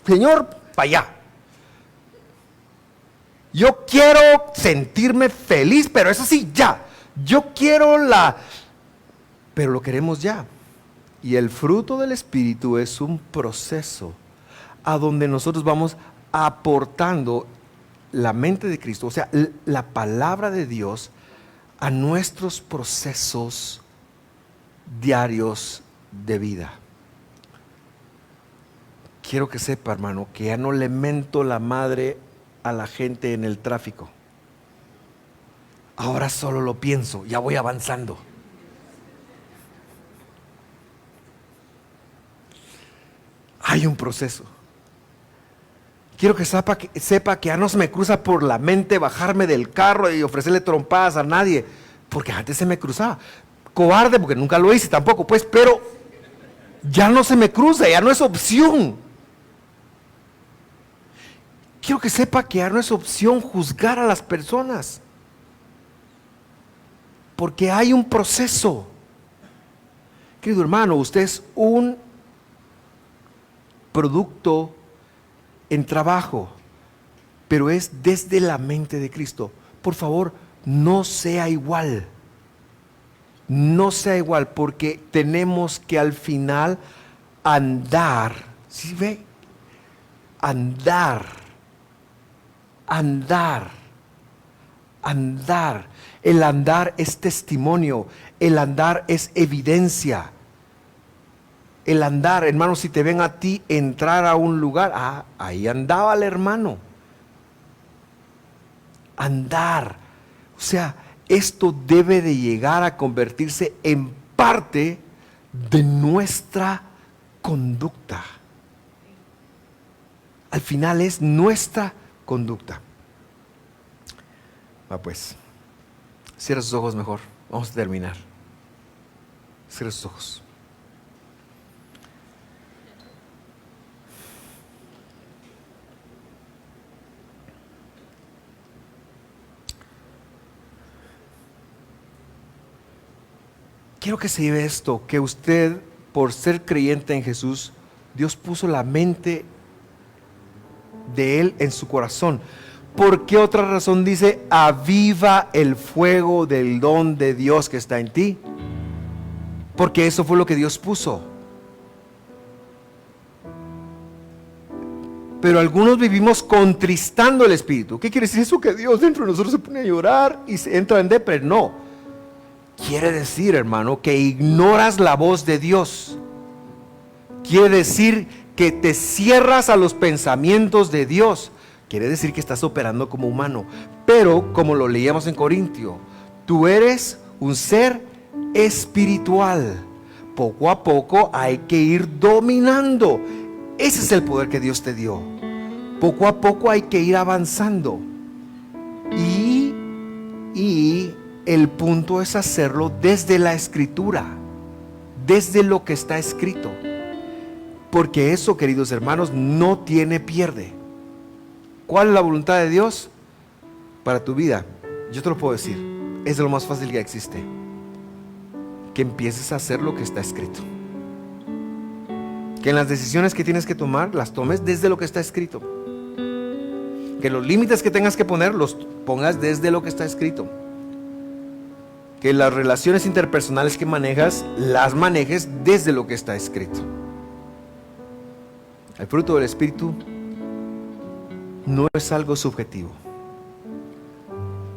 Speaker 2: Señor, para allá. Yo quiero sentirme feliz, pero eso sí, ya. Yo quiero pero lo queremos ya. Y el fruto del Espíritu es un proceso a donde nosotros vamos aportando la mente de Cristo, o sea, la palabra de Dios, a nuestros procesos diarios de vida. Quiero que sepa, hermano, que ya no le mento la madre a la gente en el tráfico. Ahora solo lo pienso, ya voy avanzando. Hay un proceso. Quiero que sepa que ya no se me cruza por la mente bajarme del carro y ofrecerle trompadas a nadie. Porque antes se me cruzaba. Cobarde porque nunca lo hice tampoco, pues, pero ya no se me cruza, ya no es opción. Quiero que sepa que ya no es opción juzgar a las personas. Porque hay un proceso. Querido hermano, usted es un producto en trabajo, pero es desde la mente de Cristo. Por favor, no sea igual. No sea igual, porque tenemos que al final andar. ¿Sí ve? Andar. El andar es testimonio. El andar es evidencia. El andar, hermano, si te ven a ti entrar a un lugar, ahí andaba el hermano. Andar. O sea, esto debe de llegar a convertirse en parte de nuestra conducta. Al final es nuestra conducta. Pues, cierra sus ojos mejor. Vamos a terminar. Cierra sus ojos. Quiero que se lleve esto, que usted, por ser creyente en Jesús, Dios puso la mente de Él en su corazón. ¿Por qué otra razón dice, aviva el fuego del don de Dios que está en ti? Porque eso fue lo que Dios puso. Pero algunos vivimos contristando el Espíritu. ¿Qué quiere decir eso? Que Dios dentro de nosotros se pone a llorar y se entra en depresión. No. Quiere decir, hermano, que ignoras la voz de Dios. Quiere decir que te cierras a los pensamientos de Dios. Quiere decir que estás operando como humano. Pero, como lo leíamos en Corintio, tú eres un ser espiritual. Poco a poco hay que ir dominando. Ese es el poder que Dios te dio. Poco a poco hay que ir avanzando. Y el punto es hacerlo desde la Escritura, desde lo que está escrito. Porque eso, queridos hermanos, no tiene pierde. ¿Cuál es la voluntad de Dios para tu vida? Yo te lo puedo decir, es de lo más fácil que existe. Que empieces a hacer lo que está escrito. Que en las decisiones que tienes que tomar, las tomes desde lo que está escrito. Que los límites que tengas que poner, los pongas desde lo que está escrito. Que las relaciones interpersonales que manejas, las manejes desde lo que está escrito. El fruto del Espíritu no es algo subjetivo.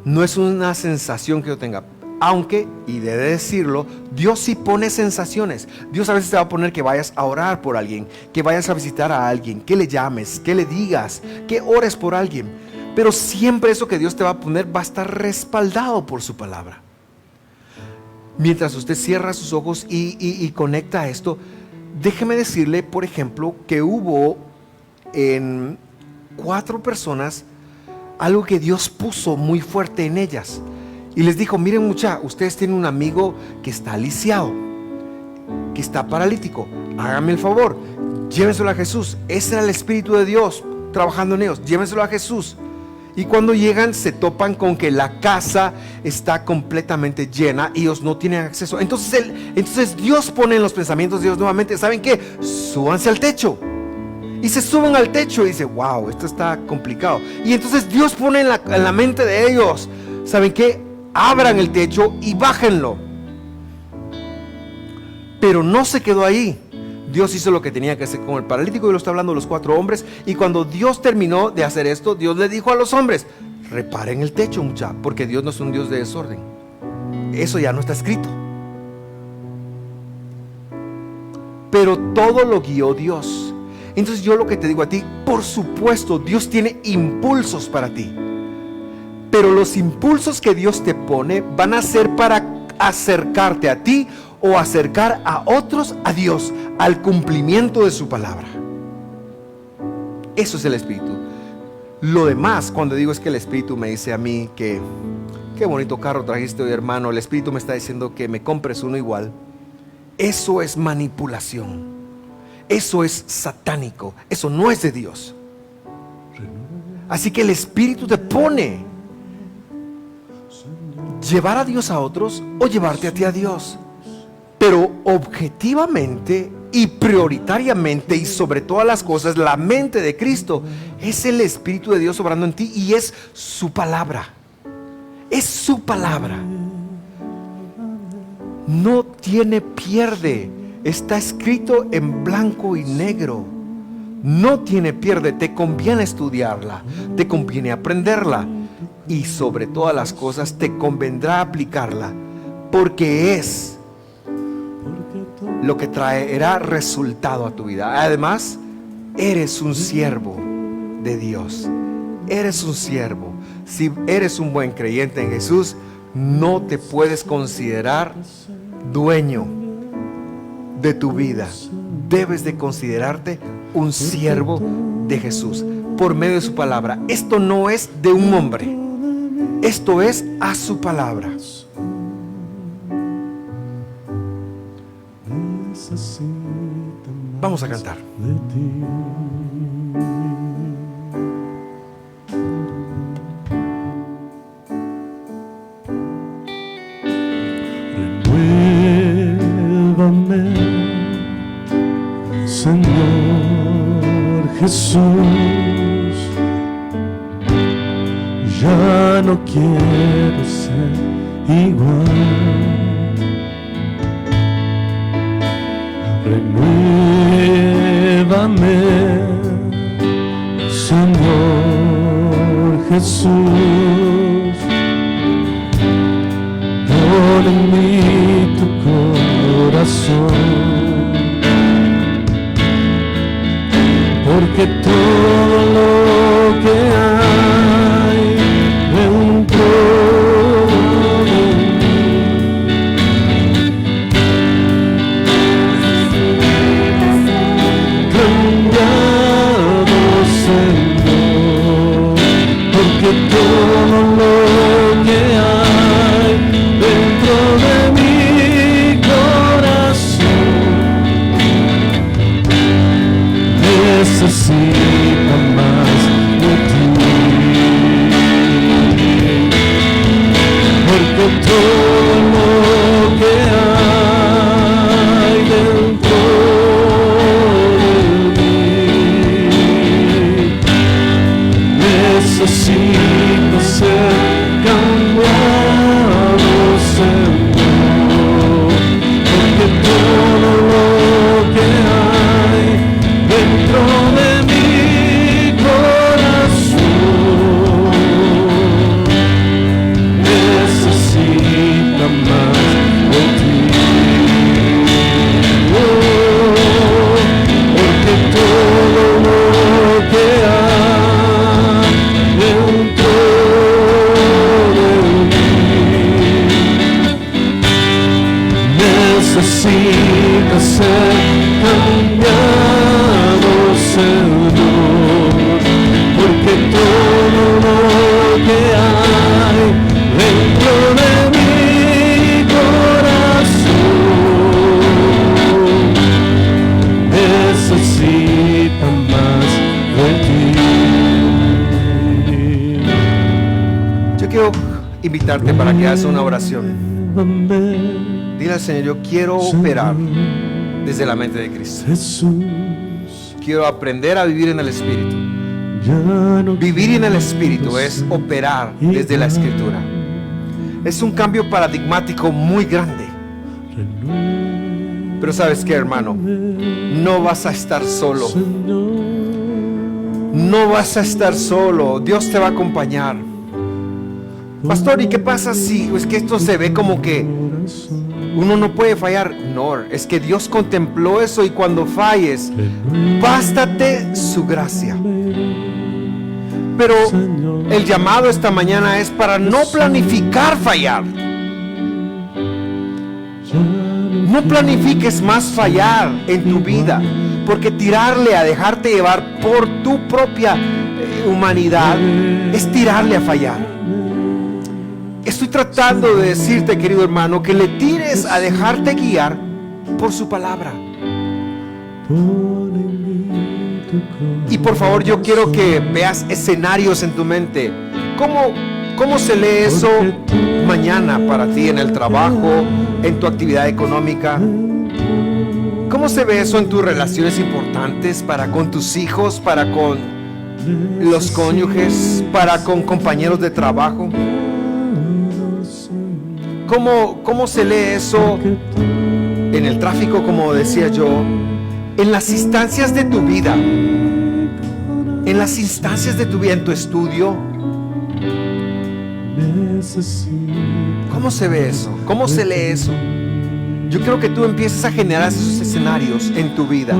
Speaker 2: No es una sensación que yo tenga. Aunque, y debe decirlo, Dios sí pone sensaciones. Dios a veces te va a poner que vayas a orar por alguien, que vayas a visitar a alguien, que le llames, que le digas, que ores por alguien. Pero siempre eso que Dios te va a poner va a estar respaldado por su palabra. Mientras usted cierra sus ojos y conecta a esto, déjeme decirle, por ejemplo, que hubo en 4 personas algo que Dios puso muy fuerte en ellas. Y les dijo, miren ustedes tienen un amigo que está lisiado, que está paralítico. Háganme el favor, llévenselo a Jesús. Ese era el Espíritu de Dios trabajando en ellos. Llévenselo a Jesús. Y cuando llegan se topan con que la casa está completamente llena y ellos no tienen acceso. Entonces Dios pone en los pensamientos de Dios nuevamente, ¿saben qué? Súbanse al techo. Y se suben al techo y dicen, wow, esto está complicado. Y entonces Dios pone en la mente de ellos, ¿saben qué? Abran el techo y bájenlo. Pero no se quedó ahí. Dios hizo lo que tenía que hacer con el paralítico, y lo está hablando de los 4 hombres. Y cuando Dios terminó de hacer esto, Dios le dijo a los hombres, reparen el techo, muchachos, porque Dios no es un Dios de desorden. Eso ya no está escrito. Pero todo lo guió Dios. Entonces yo lo que te digo a ti, por supuesto, Dios tiene impulsos para ti. Pero los impulsos que Dios te pone van a ser para acercarte a ti o acercar a otros a Dios, al cumplimiento de su palabra. Eso es el Espíritu. Lo demás, cuando digo es que el Espíritu me dice a mí que qué bonito carro trajiste hoy, hermano, el Espíritu me está diciendo que me compres uno igual. Eso es manipulación. Eso es satánico. Eso no es de Dios. Así que el Espíritu te pone llevar a Dios a otros o llevarte a ti a Dios. Pero objetivamente y prioritariamente y sobre todas las cosas, la mente de Cristo es el Espíritu de Dios obrando en ti y es su palabra. Es su palabra. No tiene pierde. Está escrito en blanco y negro. No tiene pierde. Te conviene estudiarla. Te conviene aprenderla. Y sobre todas las cosas te convendrá aplicarla. Porque es lo que traerá resultado a tu vida. Además, eres un siervo de Dios. Eres un siervo. Si eres un buen creyente en Jesús, no te puedes considerar dueño de tu vida. Debes de considerarte un siervo de Jesús por medio de su palabra. Esto no es de un hombre. Esto es a su palabra. Vamos a cantar.
Speaker 3: Renuévame, Señor Jesús. Ya no quiero ser igual. Renuévame, Señor Jesús. Pon en mí tu corazón, porque todo lo que hay dentro de mí cambiado, Señor, porque todo lo que hay dentro de mi corazón necesita más de ti, porque todo lo que hay dentro de mí necesita ser cambiado, Señor, porque todo lo que hay dentro de mi corazón necesita más de ti. Oh, porque todo lo que hay dentro de mí necesita ser cambiado, Señor, porque todo lo que hay dentro de mi corazón necesita más de ti.
Speaker 2: Yo quiero invitarte para que hagas una oración. Dile al Señor, yo quiero operar desde la mente de Cristo.
Speaker 3: Jesús,
Speaker 2: Quiero aprender a vivir en el Espíritu.
Speaker 3: ya no
Speaker 2: Vivir en el Espíritu es operar desde la Escritura. Es un cambio paradigmático muy grande. Pero ¿sabes qué, hermano? No vas a estar solo. No vas a estar solo. Dios te va a acompañar. Pastor, ¿y qué pasa si es que esto se ve como que uno no puede fallar? No, es que Dios contempló eso y cuando falles, bástate su gracia. Pero el llamado esta mañana es para no planificar fallar. No planifiques más fallar en tu vida, porque tirarle a dejarte llevar por tu propia humanidad es tirarle a fallar. Estoy tratando de decirte, querido hermano, que le tires a dejarte guiar por su palabra. Y por favor, yo quiero que veas escenarios en tu mente. ¿Cómo se lee eso mañana para ti en el trabajo, en tu actividad económica? ¿Cómo se ve eso en tus relaciones importantes, para con tus hijos, para con los cónyuges, para con compañeros de trabajo? ¿Cómo se lee eso en el tráfico, como decía yo? En las instancias de tu vida, en las instancias de tu vida, en tu estudio. ¿Cómo se ve eso? ¿Cómo se lee eso? Yo quiero que tú empieces a generar esos escenarios en tu vida.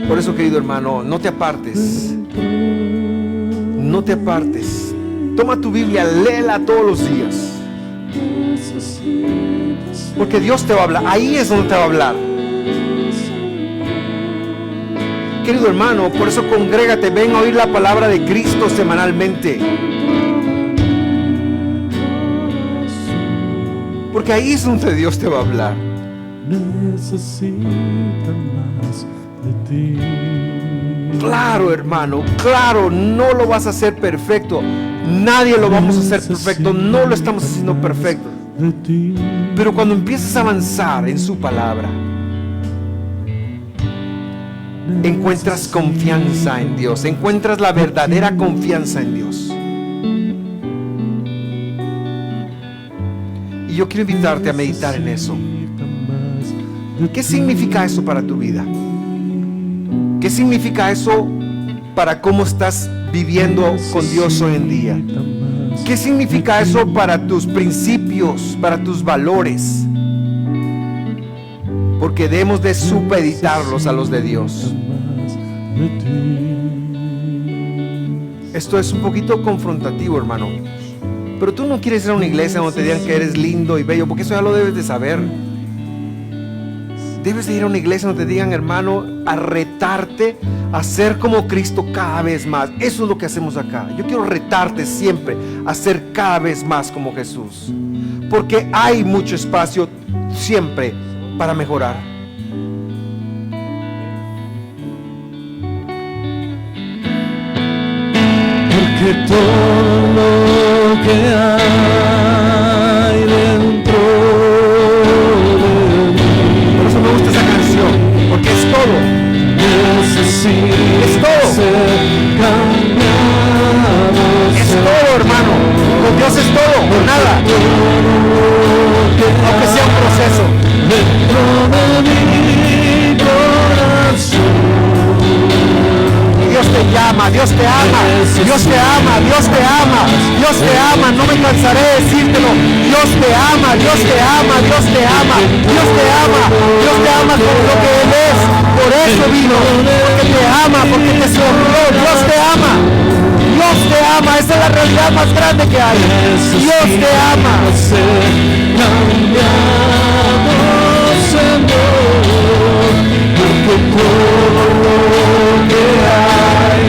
Speaker 2: Por eso, querido hermano, no te apartes. No te apartes. Toma tu Biblia, léela todos los días. Porque Dios te va a hablar. Ahí es donde te va a hablar. Querido hermano, por eso congrégate, ven a oír la palabra de Cristo semanalmente. Porque ahí es donde Dios te va a hablar. Claro, hermano, claro, no lo vas a hacer perfecto. Nadie lo vamos a hacer perfecto. No lo estamos haciendo perfecto. Pero cuando empiezas a avanzar en su palabra, encuentras confianza en Dios, encuentras la verdadera confianza en Dios. Y yo quiero invitarte a meditar en eso. ¿Qué significa eso para tu vida? ¿Qué significa eso para cómo estás viviendo con Dios hoy en día? ¿Qué significa eso para tus principios, para tus valores? Porque debemos de supeditarlos a los de Dios. Esto es un poquito confrontativo, hermano. Pero tú no quieres ir a una iglesia donde te digan que eres lindo y bello, porque eso ya lo debes de saber. Debes de ir a una iglesia donde te digan, hermano, a retarte a ser como Cristo cada vez más. Eso es lo que hacemos acá. Yo quiero retarte siempre a ser cada vez más como Jesús. Porque hay mucho espacio siempre para mejorar.
Speaker 3: Porque todo lo que hay dentro de mí,
Speaker 2: Por eso me gusta esa canción, porque es todo.
Speaker 3: necesita
Speaker 2: Es todo.
Speaker 3: ser cambiado.
Speaker 2: Es todo, hermano. Con Dios es todo, con nada. Aunque sea un proceso.
Speaker 3: Dentro de mi corazón.
Speaker 2: Dios te llama, Dios te ama, Dios te ama, Dios te ama, Dios te ama, no me cansaré de decírtelo. Dios te ama, Dios te ama, Dios te ama, Dios te ama, Dios te ama con lo que Él es. Por eso vino, porque te ama, porque te sonrió. Dios te ama, Dios te ama, esa es la realidad más grande que hay. Dios te ama.
Speaker 3: Ser cambiado, Señor, porque todo lo que hay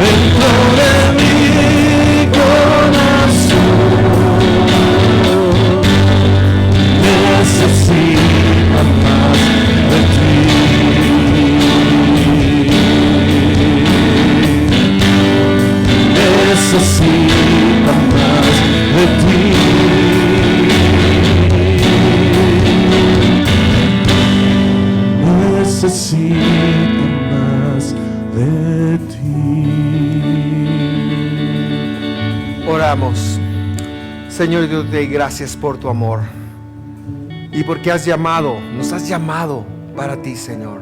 Speaker 3: dentro de mi corazón necesita más de ti. Necesita más de ti. Necesita más de ti.
Speaker 2: Oramos. Señor Dios, te doy gracias por tu amor y porque has llamado, nos has llamado para ti, Señor.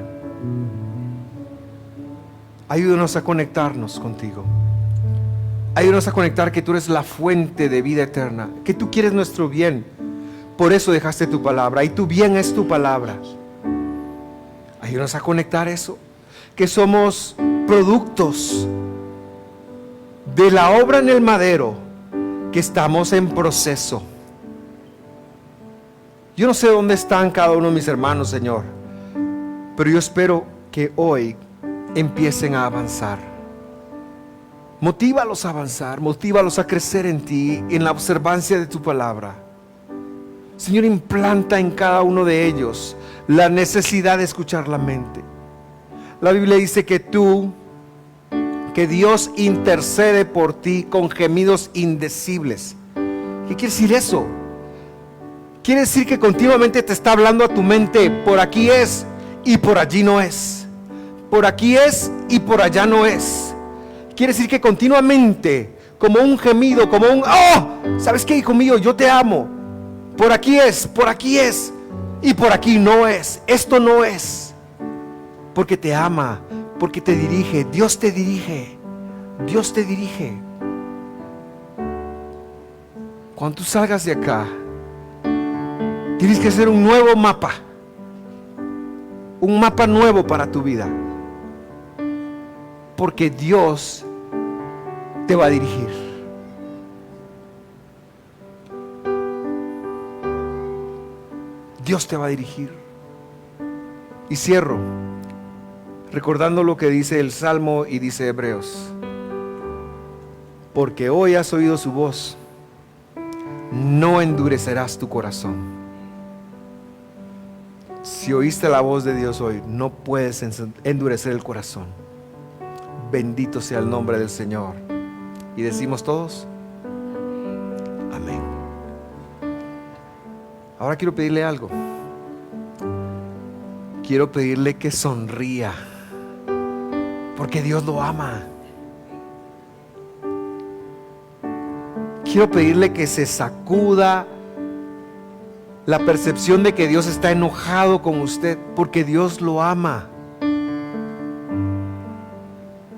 Speaker 2: Ayúdanos a conectarnos contigo. Ayúdanos a conectar que tú eres la fuente de vida eterna, que tú quieres nuestro bien. Por eso dejaste tu palabra y tu bien es tu palabra. Ayúdanos a conectar eso, que somos productos de la obra en el madero, que estamos en proceso. Yo no sé dónde están cada uno de mis hermanos, Señor, pero yo espero que hoy empiecen a avanzar. Motívalos a avanzar, motívalos a crecer en ti, en la observancia de tu palabra. Señor, implanta en cada uno de ellos la necesidad de escuchar la mente. La Biblia dice que Dios intercede por ti con gemidos indecibles. ¿Qué quiere decir eso? Quiere decir que continuamente te está hablando a tu mente: por aquí es y por allí no es. Por aquí es y por allá no es. Quiere decir que continuamente, como un gemido, como un ¡oh! ¿Sabes qué, hijo mío? Yo te amo. Por aquí es y por aquí no es. Esto no es. Porque te ama, porque te dirige. Dios te dirige. Dios te dirige. Cuando tú salgas de acá, tienes que hacer un nuevo mapa. Un mapa nuevo para tu vida. Porque Dios te va a dirigir. Dios te va a dirigir. Y cierro recordando lo que dice el Salmo y dice Hebreos: porque hoy has oído su voz, no endurecerás tu corazón. Si oíste la voz de Dios hoy, no puedes endurecer el corazón. Bendito sea el nombre del Señor. Y decimos todos: amén. Ahora quiero pedirle algo. Quiero pedirle que sonría, porque Dios lo ama. Quiero pedirle que se sacuda la percepción de que Dios está enojado con usted, porque Dios lo ama.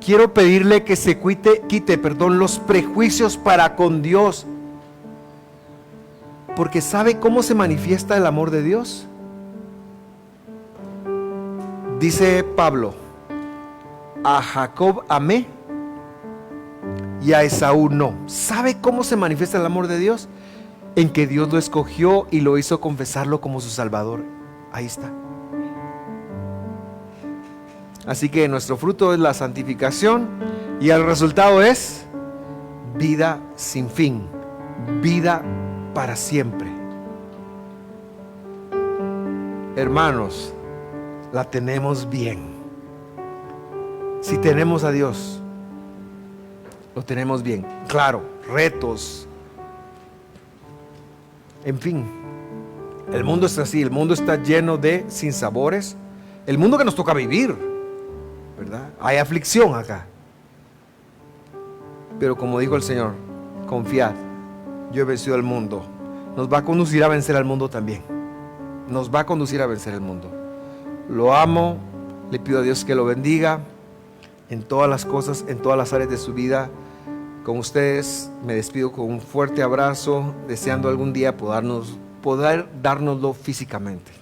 Speaker 2: Quiero pedirle que se quite los prejuicios para con Dios, porque ¿sabe cómo se manifiesta el amor de Dios? Dice Pablo: a Jacob amé y a Esaú no. ¿Sabe cómo se manifiesta el amor de Dios? En que Dios lo escogió y lo hizo confesarlo como su Salvador. Ahí está. Así que nuestro fruto es la santificación y el resultado es vida sin fin, vida para siempre. Hermanos, la tenemos bien. Si tenemos a Dios, lo tenemos bien. Claro, retos, en fin, el mundo es así, el mundo está lleno de sinsabores, el mundo que nos toca vivir, ¿verdad? Hay aflicción acá, pero como dijo el Señor: confiad, yo he vencido al mundo. Nos va a conducir a vencer al mundo también. Nos va a conducir a vencer el mundo. Lo amo, le pido a Dios que lo bendiga en todas las cosas, en todas las áreas de su vida. Con ustedes me despido con un fuerte abrazo, deseando algún día poder dárnoslo físicamente.